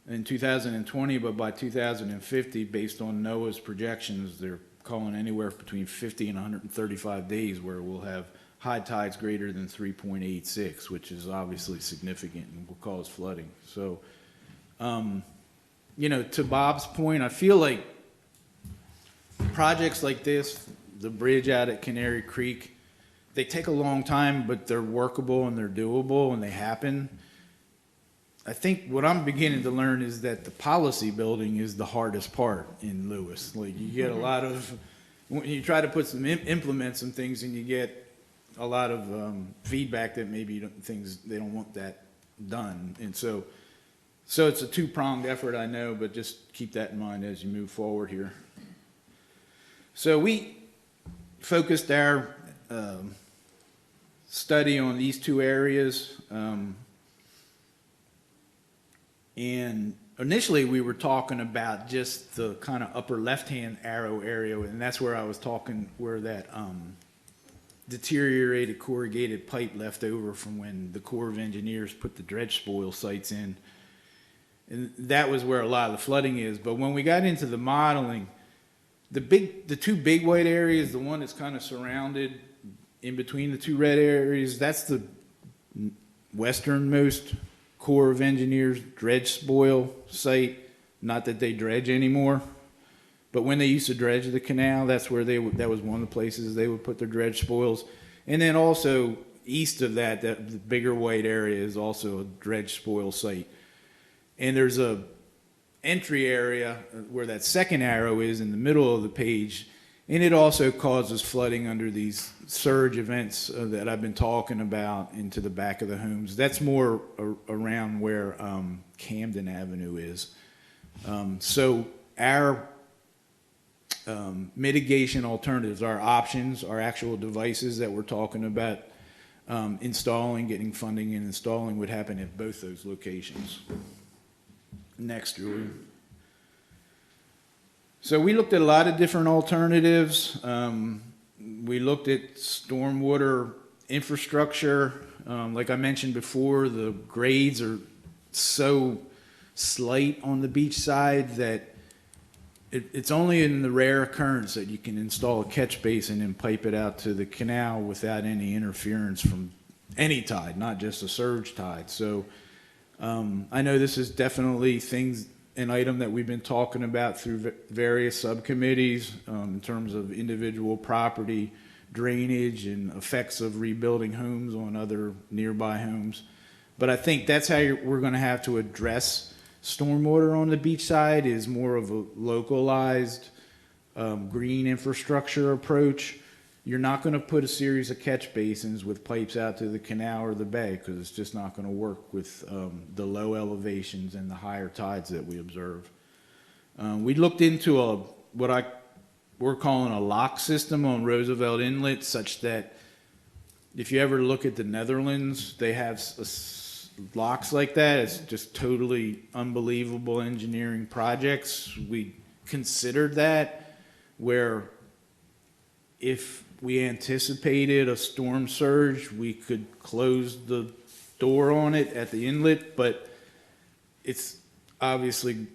in 2020, but by 2050, based on NOAA's projections, they're calling anywhere between 50 and 135 days where we'll have high tides greater than 3.86, which is obviously significant and will cause flooding. So, to Bob's point, I feel like projects like this, the bridge out at Canary Creek, they take a long time, but they're workable and they're doable and they happen. I think what I'm beginning to learn is that the policy building is the hardest part in Lewes. Like, you get a lot of, when you try to implement some things, and you get a lot of feedback that maybe they don't want that done. And so it's a two-pronged effort, I know, but just keep that in mind as you move forward here. So we focused our study on these two areas. And initially we were talking about just the kind of upper left-hand arrow area, and that's where I was talking, where that deteriorated corrugated pipe left over from when the Corps of Engineers put the dredge spoil sites in. And that was where a lot of the flooding is. But when we got into the modeling, the two big white areas, the one that's kind of surrounded in between the two red areas, that's the westernmost Corps of Engineers dredge spoil site. Not that they dredge anymore, but when they used to dredge the canal, that's where that was one of the places they would put their dredge spoils. And then also east of that, the bigger white area is also a dredge spoil site. And there's a entry area where that second arrow is in the middle of the page, and it also causes flooding under these surge events that I've been talking about into the back of the homes. That's more around where Camden Avenue is. So our mitigation alternatives, our options, our actual devices that we're talking about installing, getting funding and installing would happen at both those locations. Next, Julie. So we looked at a lot of different alternatives. We looked at stormwater infrastructure. Like I mentioned before, the grades are so slight on the beach side that it's only in the rare occurrence that you can install a catch basin and pipe it out to the canal without any interference from any tide, not just a surge tide. So I know this is definitely an item that we've been talking about through various subcommittees in terms of individual property drainage and effects of rebuilding homes on other nearby homes. But I think that's how we're going to have to address stormwater on the beach side, is more of a localized green infrastructure approach. You're not going to put a series of catch basins with pipes out to the canal or the bay, because it's just not going to work with the low elevations and the higher tides that we observe. We looked into what we're calling a lock system on Roosevelt Inlet, such that if you ever look at the Netherlands, they have locks like that. It's just totally unbelievable engineering projects. We considered that, where if we anticipated a storm surge, we could close the door on it at the inlet, but it's obviously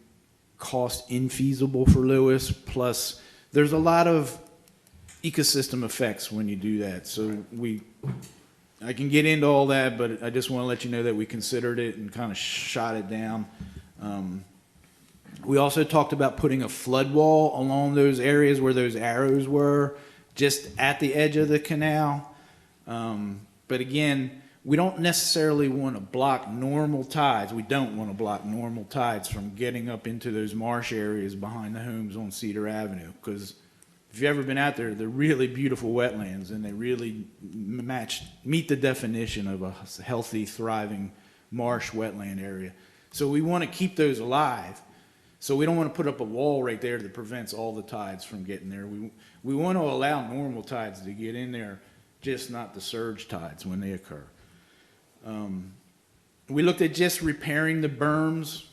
cost infeasible for Lewes. Plus, there's a lot of ecosystem effects when you do that. So I can get into all that, but I just want to let you know that we considered it and kind of shot it down. We also talked about putting a flood wall along those areas where those arrows were, just at the edge of the canal. But again, we don't necessarily want to block normal tides. We don't want to block normal tides from getting up into those marsh areas behind the homes on Cedar Avenue, because if you've ever been out there, they're really beautiful wetlands, and they really meet the definition of a healthy, thriving marsh wetland area. So we want to keep those alive. So we don't want to put up a wall right there that prevents all the tides from getting there. We want to allow normal tides to get in there, just not the surge tides when they occur. We looked at just repairing the berms.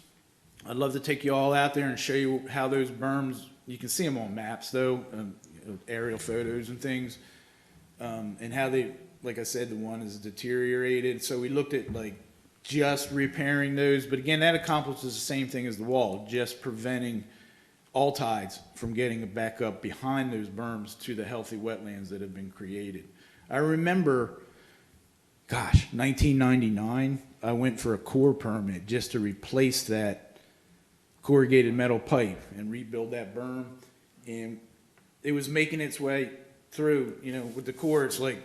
I'd love to take you all out there and show you how those berms, you can see them on maps though, aerial photos and things, and how they, like I said, the one is deteriorated. So we looked at like just repairing those, but again, that accomplishes the same thing as the wall, just preventing all tides from getting back up behind those berms to the healthy wetlands that have been created. I remember, 1999, I went for a Corps permit just to replace that corrugated metal pipe and rebuild that berm, and it was making its way through. You know, with the Corps, it's like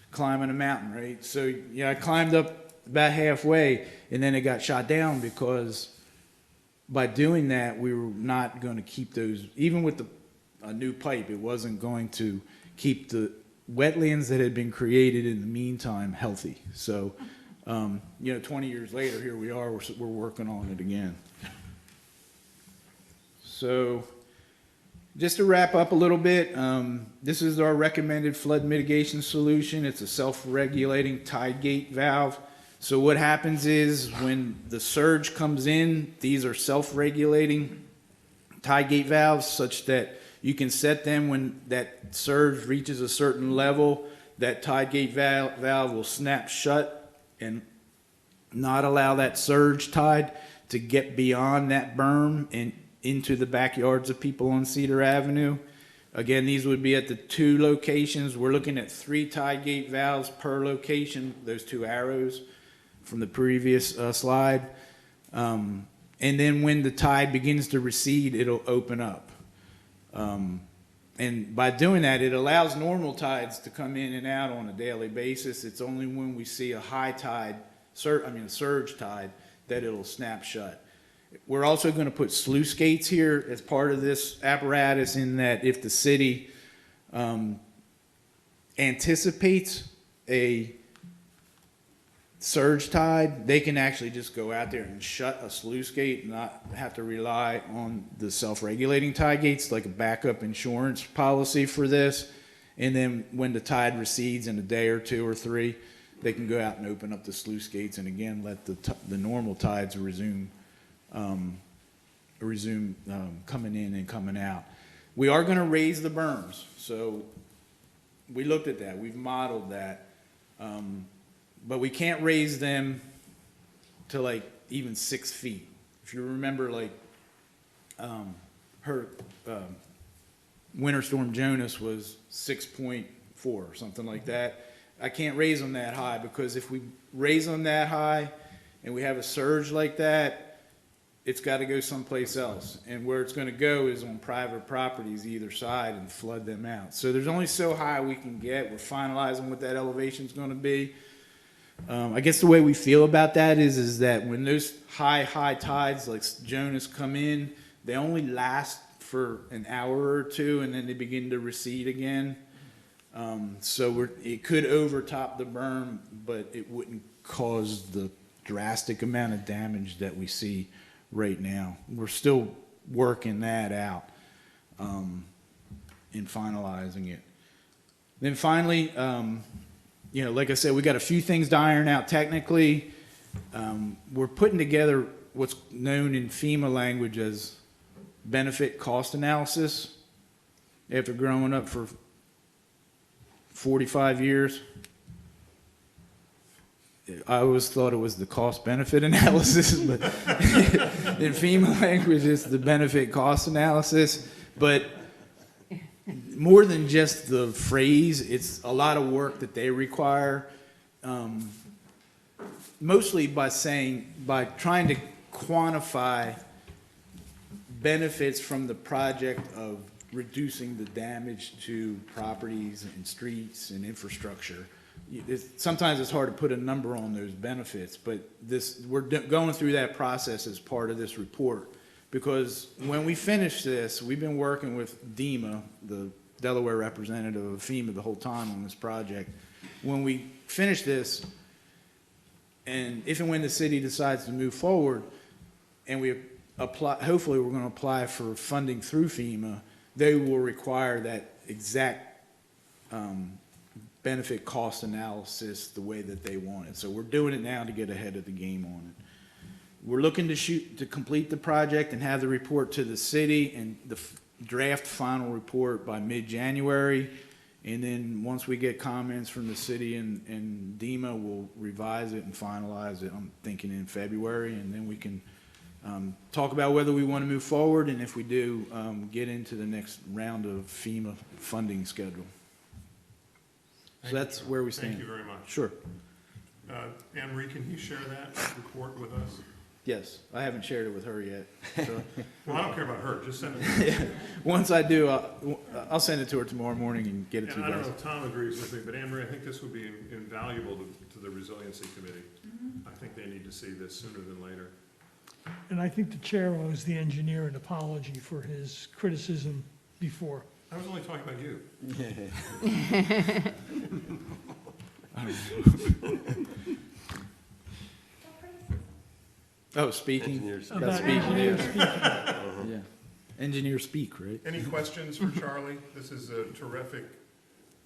climbing a mountain, right? So yeah, I climbed up about halfway, and then it got shot down, because by doing that, we were not going to keep those, even with a new pipe, it wasn't going to keep the wetlands that had been created in the meantime healthy. So, 20 years later, here we are, we're working on it again. So, just to wrap up a little bit, this is our recommended flood mitigation solution. It's a self-regulating tide gate valve. So what happens is when the surge comes in, these are self-regulating tide gate valves such that you can set them when that surge reaches a certain level, that tide gate valve will snap shut and not allow that surge tide to get beyond that berm and into the backyards of people on Cedar Avenue. Again, these would be at the 2 locations. We're looking at 3 tide gate valves per location, those 2 arrows from the previous slide. And then when the tide begins to recede, it'll open up. And by doing that, it allows normal tides to come in and out on a daily basis. It's only when we see a high tide, a surge tide, that it'll snap shut. We're also going to put sluice gates here as part of this apparatus, in that if the city anticipates a surge tide, they can actually just go out there and shut a sluice gate and not have to rely on the self-regulating tide gates, like a backup insurance policy for this. And then when the tide recedes in a day or 2 or 3, they can go out and open up the sluice gates and again let the normal tides resume coming in and coming out. We are going to raise the berms, so we looked at that. We've modeled that, but we can't raise them to like even 6 feet. If you remember, like Winter Storm Jonas was 6.4 or something like that. I can't raise them that high, because if we raise them that high and we have a surge like that, it's got to go someplace else. And where it's going to go is on private properties either side and flood them out. So there's only so high we can get. We're finalizing what that elevation is going to be. I guess the way we feel about that is that when those high tides like Jonas come in, they only last for an hour or 2 and then they begin to recede again. So it could overtop the berm, but it wouldn't cause the drastic amount of damage that we see right now. We're still working that out and finalizing it. Then finally, like I said, we got a few things to iron out technically. We're putting together what's known in FEMA language as benefit cost analysis. After growing up for 45 years, I always thought it was the cost benefit analysis, but in FEMA language, it's the benefit cost analysis. But more than just the phrase, it's a lot of work that they require, mostly by trying to quantify benefits from the project of reducing the damage to properties and streets and infrastructure. Sometimes it's hard to put a number on those benefits, but we're going through that process as part of this report, because when we finish this, we've been working with DEMA, the Delaware representative of FEMA, the whole time on this project. When we finish this, and if and when the city decides to move forward, and we apply, hopefully we're going to apply for funding through FEMA, they will require that exact benefit cost analysis the way that they want it. So we're doing it now to get ahead of the game on it. We're looking to complete the project and have the report to the city and the draft final report by mid-January. And then once we get comments from the city and DEMA, we'll revise it and finalize it, I'm thinking in February, and then we can talk about whether we want to move forward, and if we do, get into the next round of FEMA funding schedule. So that's where we stand. Thank you very much. Sure. Anne Marie, can you share that report with us? Yes, I haven't shared it with her yet. So. Well, I don't care about her, just send it to me. Once I do, I'll send it to her tomorrow morning and get it to you And I guys. don't know if Tom agrees with me, but Anne Marie, I think this would be invaluable to the Resiliency Committee. I think they need to see this sooner than later. And I think the chair owes the engineer an apology for his criticism before. I was only talking about you. Oh, speaking? Engineers. Got About speaking, engineer yeah. Yeah. Engineer speak, right? Any questions for Charlie? This is a terrific,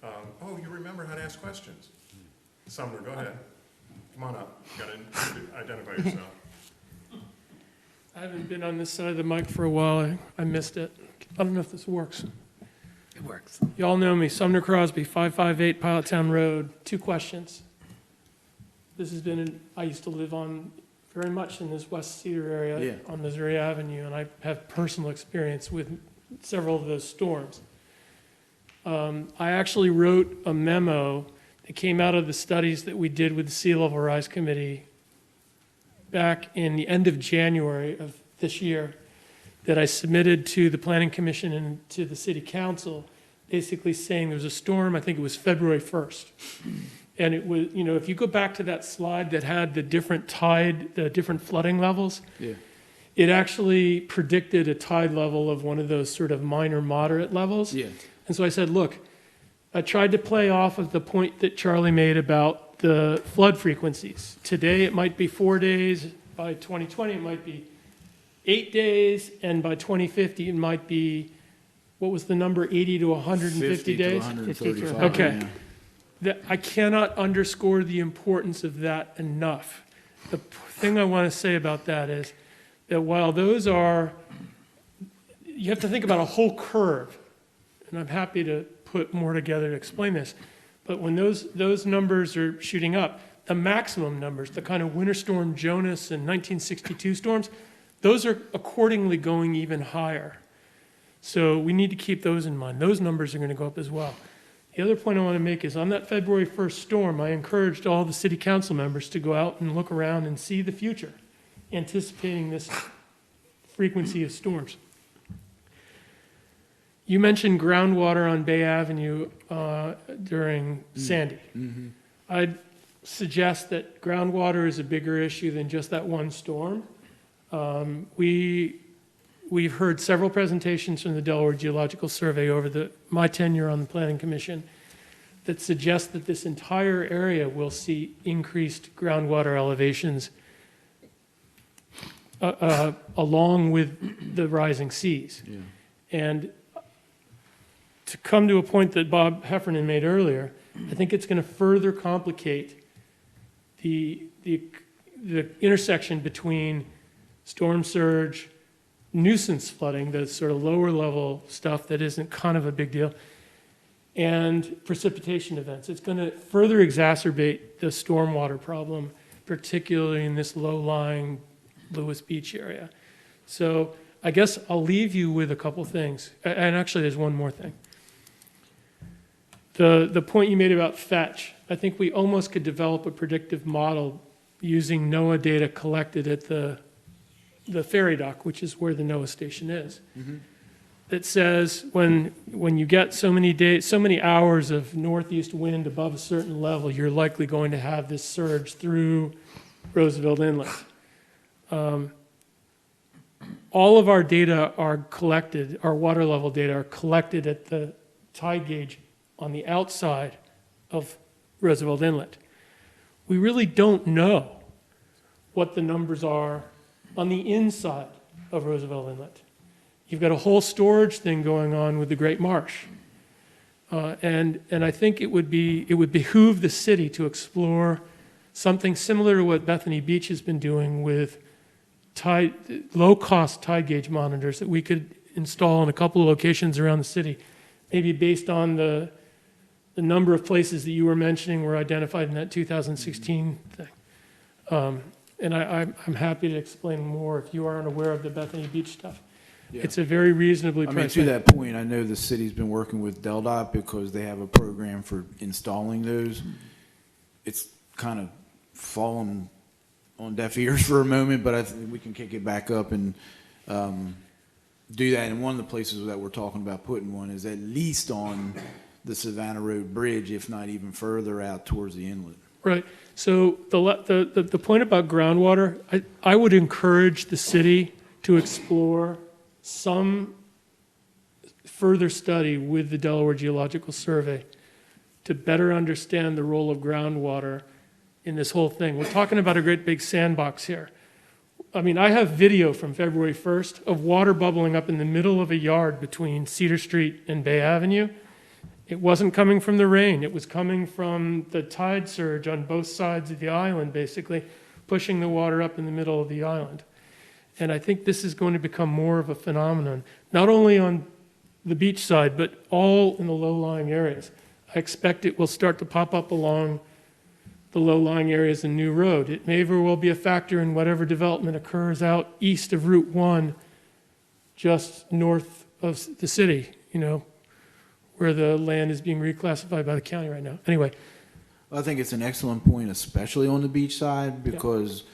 oh, you remember how to ask questions. Sumner, go ahead. Come on up, you gotta identify yourself. I haven't been on this side of the mic for a while. I missed it. I don't know if this works. It works. You all know me, Sumner Crosby, 558 Pilot Town Road. 2 questions. This has been, I used to live on, very much in this West Cedar area on Missouri Avenue, and I have personal experience with several of those storms. I actually wrote a memo that came out of the studies that we did with the Sea Level Rise Committee back in the end of January of this year that I submitted to the Planning Commission and to the City Council, basically saying there was a storm, I think it was February 1st. And it was, you know, if you go back to that slide that had the different tide, the different flooding levels, it actually predicted a tide level of one of those sort of minor moderate levels. And so I said, look, I tried to play off of the point that Charlie made about the flood frequencies. Today it might be 4 days, by 2020 it might be 8 days, and by 2050 it might be, what was the number, 80 to 150 50 to days? 135. Okay. Yeah. I cannot underscore the importance of that enough. The thing I want to say about that is that while those are, you have to think about a whole curve, and I'm happy to put more together to explain this, but when those numbers are shooting up, the maximum numbers, the kind of Winter Storm Jonas and 1962 storms, those are accordingly going even higher. So we need to keep those in mind. Those numbers are going to go up as well. The other point I want to make is on that February 1st storm, I encouraged all the city council members to go out and look around and see the future, anticipating this frequency of storms. You mentioned groundwater on Bay Avenue during Sandy. I'd suggest that groundwater is a bigger issue than just that one storm. We've heard several presentations from the Delaware Geological Survey over my tenure on the Planning Commission that suggest that this entire area will see increased groundwater elevations along with the rising seas. And to come to a point that Bob Heffernan made earlier, I think it's going to further complicate the intersection between storm surge, nuisance flooding, the sort of lower level stuff that isn't kind of a big deal, and precipitation events. It's going to further exacerbate the stormwater problem, particularly in this low-lying Lewes Beach area. So I guess I'll leave you with a couple things. And actually, there's one more thing. The point you made about fetch, I think we almost could develop a predictive model using NOAA data collected at the ferry dock, which is where the NOAA station is, that says when you get so many days, so many hours of northeast wind above a certain level, you're likely going to have this surge through Roosevelt Inlet. All of our data are collected, our water level data are collected at the tide gauge on the outside of Roosevelt Inlet. We really don't know what the numbers are on the inside of Roosevelt Inlet. You've got a whole storage thing going on with the Great Marsh. And I think it would behoove the city to explore something similar to what Bethany Beach has been doing with low-cost tide gauge monitors that we could install in a couple of locations around the city, maybe based on the number of places that you were mentioning were identified in that 2016 thing. And I'm happy to explain more if you aren't aware of the Bethany Beach stuff. Yeah. It's a very reasonably I mean, priced to thing. that point, I know the city's been working with DelDOT because they have a program for installing those. It's kind of fallen on deaf ears for a moment, but I think we can kick it back up and do that. And one of the places that we're talking about putting one is at least on the Savannah Road Bridge, if not even further out towards the inlet. Right. So the point about groundwater, I would encourage the city to explore some further study with the Delaware Geological Survey to better understand the role of groundwater in this whole thing. We're talking about a great big sandbox here. I mean, I have video from February 1st of water bubbling up in the middle of a yard between Cedar Street and Bay Avenue. It wasn't coming from the rain, it was coming from the tide surge on both sides of the island, basically, pushing the water up in the middle of the island. And I think this is going to become more of a phenomenon, not only on the beach side, but all in the low-lying areas. I expect it will start to pop up along the low-lying areas in New Road. It may very well be a factor in whatever development occurs out east of Route 1, just north of the city, you know, where the land is being reclassified by the county right now. Anyway, I think it's an excellent point, especially on the beach side, because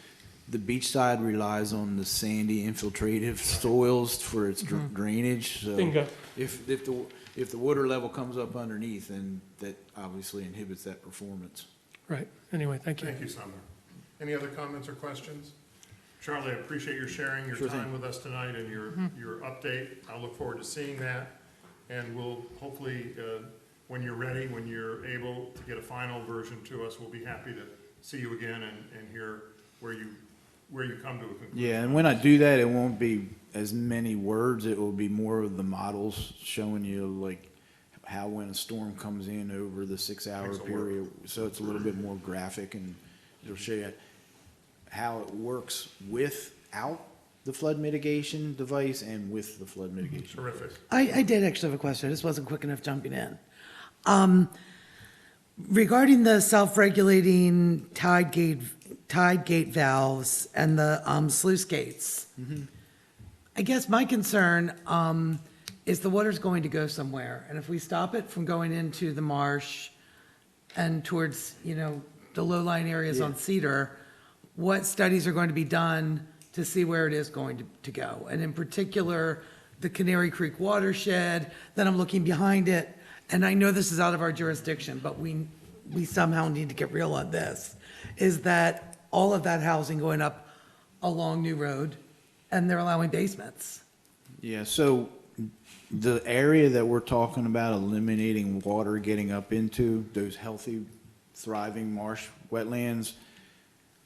the beach side relies on the sandy infiltrative soils for its drainage. So bingo. if the water level comes up underneath, then that obviously inhibits that performance. Right. Anyway, thank you. Thank you, Summer. Any other comments or questions? Charlie, I appreciate your sharing your Sure time thing. with us tonight and your update. I look forward to seeing that. And we'll hopefully, when you're ready, when you're able to get a final version to us, we'll be happy to see you again and hear where you come to a conclusion. Yeah, and when I do that, it won't be as many words. It will be more of the models showing you like how when a storm comes in over the 6-hour Makes it period. So it's a little bit more graphic, and it'll show you how it works without the flood mitigation device and with the flood mitigation. Terrific. I did actually have a question. I just wasn't quick enough jumping in. Regarding the self-regulating tide gate valves and the sluice gates, I guess my concern is the water's going to go somewhere. And if we stop it from going into the marsh and towards, you know, the low-lying areas on Cedar, what studies are going to be done to see where it is going to go? And in particular, the Canary Creek watershed, then I'm looking behind it, and I know this is out of our jurisdiction, but we somehow need to get real on this, is that all of that housing going up along New Road, and they're allowing basements. Yeah, so the area that we're talking about eliminating water getting up into, those healthy, thriving marsh wetlands,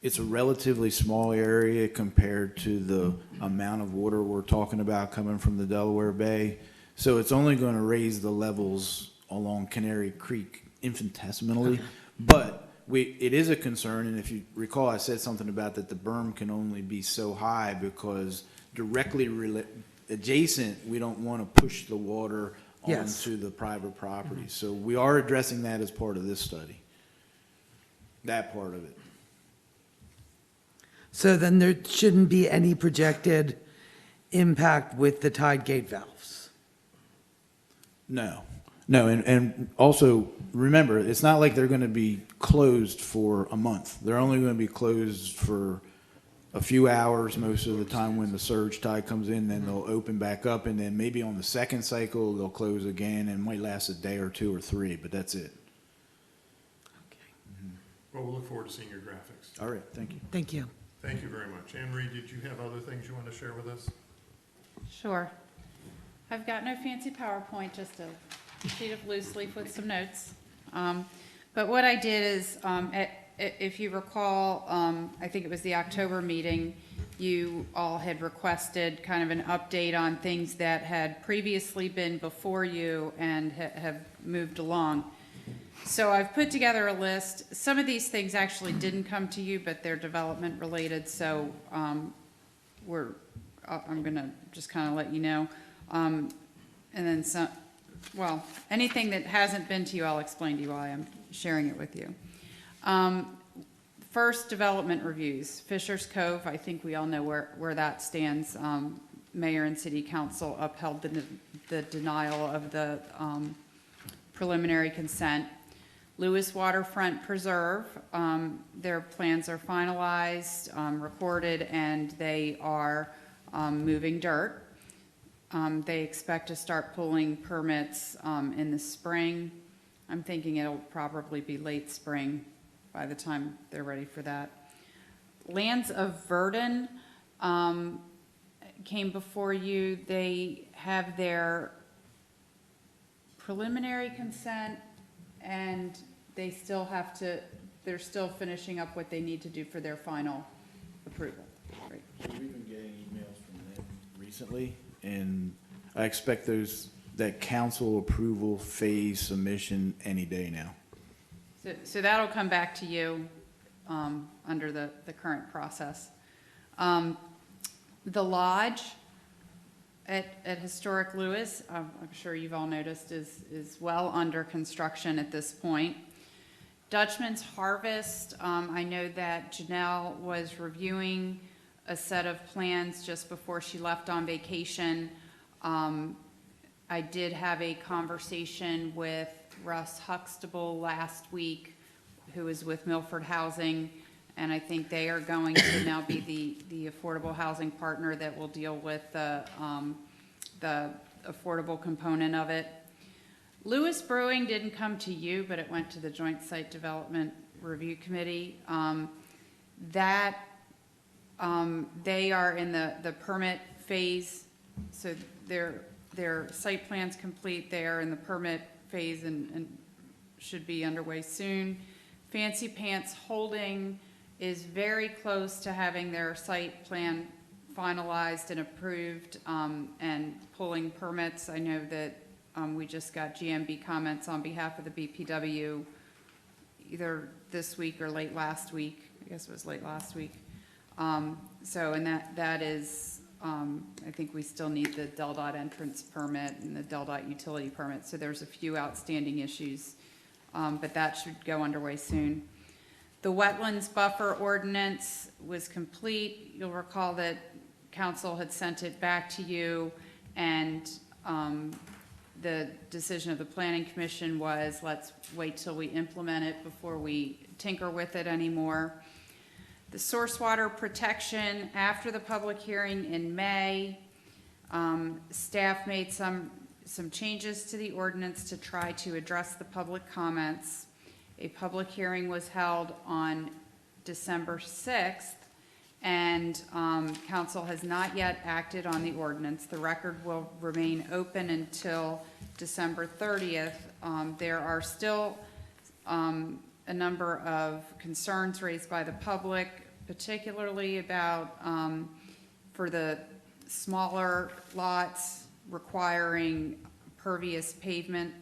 it's a relatively small area compared to the amount of water we're talking about coming from the Delaware Bay. So it's only going to raise the levels along Canary Creek infinitesimally. But it is a concern, and if you recall, I said something about that the berm can only be so high because directly adjacent, we don't want to push the water onto the private property. So we are addressing that as part of this study, that part of it. So then there shouldn't be any projected impact with the tide gate valves? No, and also, remember, it's not like they're going to be closed for a month. They're only going to be closed for a few hours most of the time when the surge tide comes in, then they'll open back up, and then maybe on the second cycle, they'll close again, and it might last a day or two or three, but that's it. Well, we'll look forward to seeing your graphics. All right, thank you. Thank you. Thank you very much. Anne Marie, did you have other things you want to share with us? Sure. I've got no fancy PowerPoint, just a sheet of loose leaf with some notes. But what I did is, if you recall, I think it was the October meeting, you all had requested kind of an update on things that had previously been before you and have moved along. So I've put together a list. Some of these things actually didn't come to you, but they're development related, so I'm gonna just kind of let you know. And then some, well, anything that hasn't been to you, I'll explain to you why I'm sharing it with you. First, development reviews. Fisher's Cove, I think we all know where that stands. Mayor and City Council upheld the denial of the preliminary consent. Lewes Waterfront Preserve, their plans are finalized, recorded, and they are moving dirt. They expect to start pulling permits in the spring. I'm thinking it'll probably be late spring by the time they're ready for that. Lands of Verdon came before you. They have their preliminary consent, and they still have to, they're still finishing up what they need to do for their final approval. Right. We've been getting emails from them recently, and I expect those that council approval phase submission any day now. So that'll come back to you under the current process. The lodge at Historic Lewes, I'm sure you've all noticed, is well under construction at this point. Dutchman's Harvest, I know that Janelle was reviewing a set of plans just before she left on vacation. I did have a conversation with Russ Huxtable last week, who is with Milford Housing, and I think they are going to now be the affordable housing partner that will deal with the affordable component of it. Lewes Brewing didn't come to you, but it went to the Joint Site Development Review Committee. They are in the permit phase, so their site plan's complete. They are in the permit phase and should be underway soon. Fancy Pants Holding is very close to having their site plan finalized and approved and pulling permits. I know that we just got GMB comments on behalf of the BPW either this week or late last week. I guess it was late last week. And that is, I think we still need the DelDOT entrance permit and the DelDOT utility permit. So there's a few outstanding issues, but that should go underway soon. The wetlands buffer ordinance was complete. You'll recall that council had sent it back to you, and the decision of the planning commission was let's wait till we implement it before we tinker with it anymore. The source water protection, after the public hearing in May, staff made some changes to the ordinance to try to address the public comments. A public hearing was held on December 6th, and council has not yet acted on the ordinance. The record will remain open until December 30th. There are still a number of concerns raised by the public, particularly about for the smaller lots requiring pervious pavement.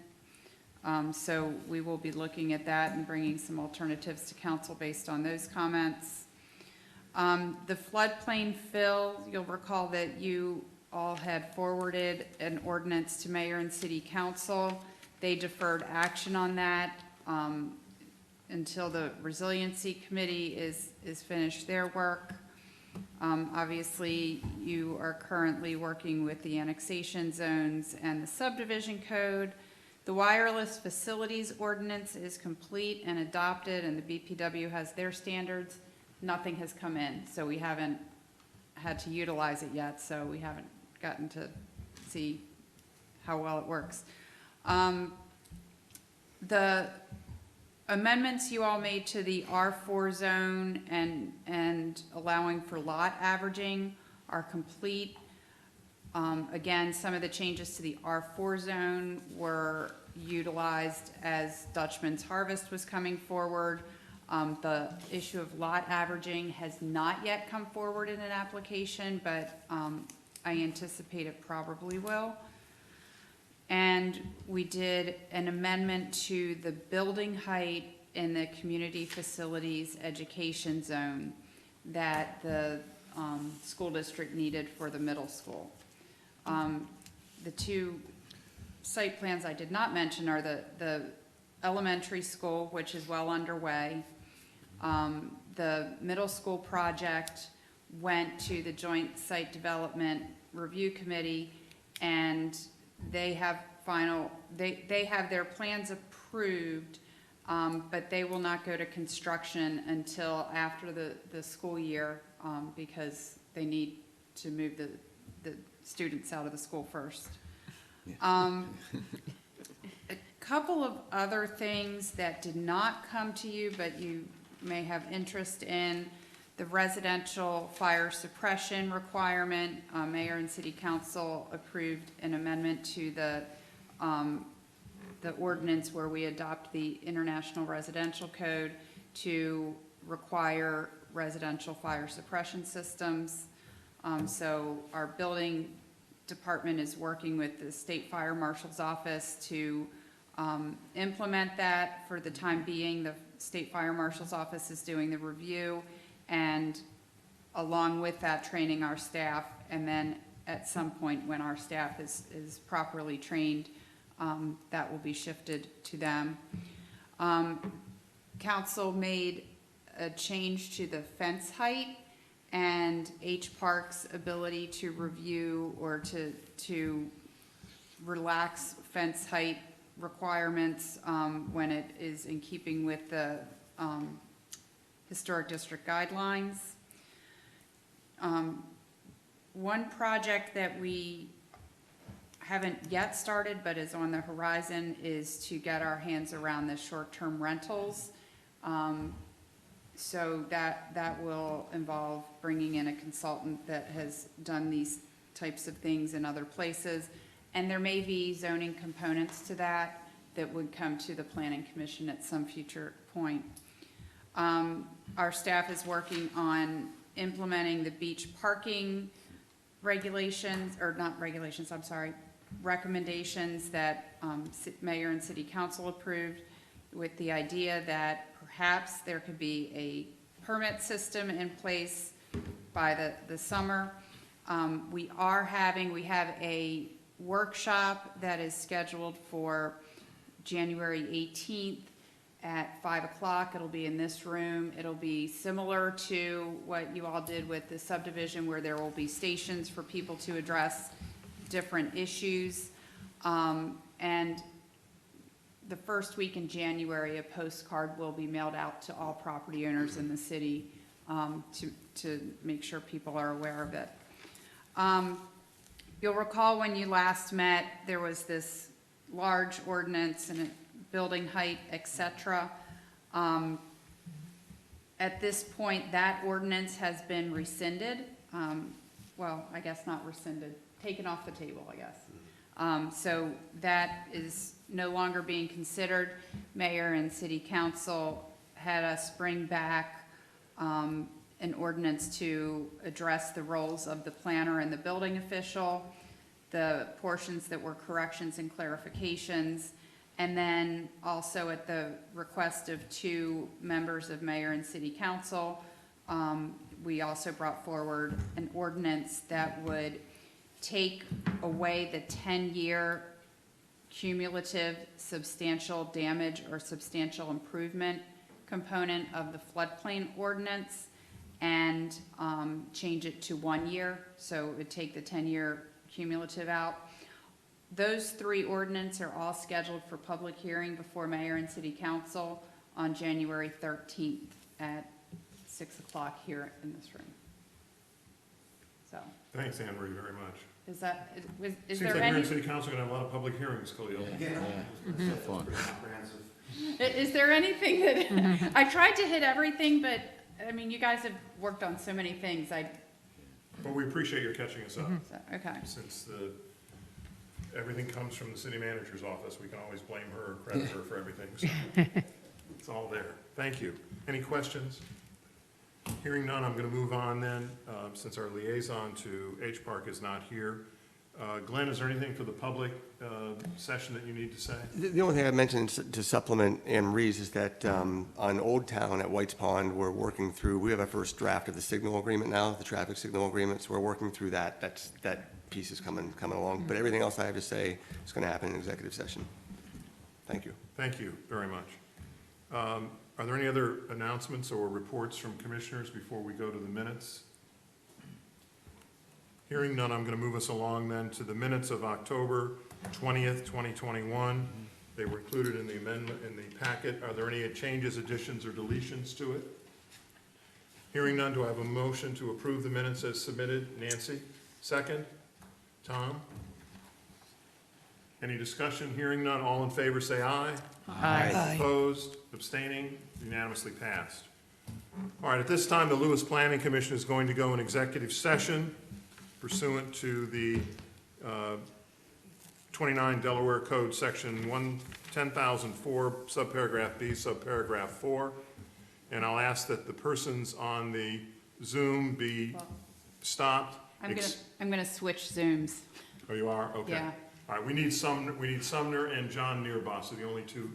So we will be looking at that and bringing some alternatives to council based on those comments. The floodplain fill, you'll recall that you all had forwarded an ordinance to mayor and city council. They deferred action on that until the resiliency committee is finished their work. Obviously, you are currently working with the annexation zones and the subdivision code. The wireless facilities ordinance is complete and adopted, and the BPW has their standards. Nothing has come in, so we haven't had to utilize it yet, so we haven't gotten to see how well it works. The amendments you all made to the R4 zone and allowing for lot averaging are complete. Again, some of the changes to the R4 zone were utilized as Dutchman's Harvest was coming forward. The issue of lot averaging has not yet come forward in an application, but I anticipate it probably will. And we did an amendment to the building height in the community facilities education zone that the school district needed for the middle school. The two site plans I did not mention are the elementary school, which is well underway. The middle school project went to the Joint Site Development Review Committee, and they have they have their plans approved, but they will not go to construction until after the school year because they need to move the students out of the school first. A couple of other things that did not come to you, but you may have interest in: the residential fire suppression requirement. Mayor and City Council approved an amendment to the ordinance where we adopt the International Residential Code to require residential fire suppression systems. So our building department is working with the State Fire Marshal's Office to implement that. For the time being, the State Fire Marshal's Office is doing the review, and along with that, training our staff, and then at some point when our staff is properly trained, that will be shifted to them. Council made a change to the fence height, and H Park's ability to review or to relax fence height requirements when it is in keeping with the historic district guidelines. One project that we haven't yet started but is on the horizon is to get our hands around the short-term rentals. So that will involve bringing in a consultant that has done these types of things in other places. And there may be zoning components to that would come to the Planning Commission at some future point. Our staff is working on implementing the beach parking regulations, or not regulations, I'm sorry, recommendations that Mayor and City Council approved, with the idea that perhaps there could be a permit system in place by the summer. We have a workshop that is scheduled for January 18th at 5 o'clock. It'll be in this room. It'll be similar to what you all did with the subdivision, where there will be stations for people to address different issues. And the first week in January, a postcard will be mailed out to all property owners in the city to make sure people are aware of it. You'll recall when you last met, there was this large ordinance and building height, etc. At this point, that ordinance has been rescinded. Well, I guess not rescinded, taken off the table, I guess. So that is no longer being considered. Mayor and City Council had us bring back an ordinance to address the roles of the planner and the building official, the portions that were corrections and clarifications, and then also at the request of 2 members of Mayor and City Council, we also brought forward an ordinance that would take away the 10-year cumulative substantial damage or substantial improvement component of the floodplain ordinance and change it to 1 year. So it would take the 10-year cumulative out. Those 3 ordinances are all scheduled for public hearing before Mayor and City Council on January 13th at 6 o'clock here in this room. So. Thanks, Anne Marie, very much. Is that, is Seems there like any? Mayor and City Council are gonna have a lot of public hearings, Khalil. Fun. Is there anything that, I tried to hit everything, but, I mean, you guys have worked on so many things, But we appreciate your catching us up. okay. Since everything comes from the city manager's office, we can always blame her or credit her for everything. So it's all there. Thank you. Any questions? Hearing none, I'm going to move on then, since our liaison to H Park is not here. Glenn, is there anything for the public session that you need to say? The only thing I mentioned to supplement Anne Marie's is that on Old Town at White's Pond, we're working through, we have our first draft of the signal agreement now, the traffic signal agreement, so we're working through that. That piece is coming along. But everything else I have to say is going to happen in executive session. Thank you. Thank you very much. Are there any other announcements or reports from commissioners before we go to the minutes? Hearing none, I'm going to move us along then to the minutes of October 20th, 2021. They were included in the amendment in the packet. Are there any changes, additions, or deletions to it? Hearing none, do I have a motion to approve the minutes as submitted? Nancy, second. Tom? Any discussion? Hearing none, all in favor say aye. Aye. Opposed, abstaining, unanimously passed. All right, at this time, the Lewes Planning Commission is going to go in executive session pursuant to the 29 Delaware Code, section 10,004, subparagraph B, subparagraph 4. And I'll ask that the persons on the Zoom be stopped. I'm gonna switch Zooms. Oh, you are? Okay. Yeah. All right, we need Sumner and John Nearboss are the only two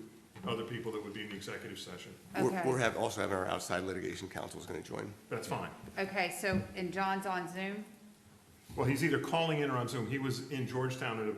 other people that would be in the executive session. Okay. We're also having our outside litigation counsel is going to join. That's fine. Okay, so, and John's on Zoom? Well, he's either calling in or on Zoom. He was in Georgetown at a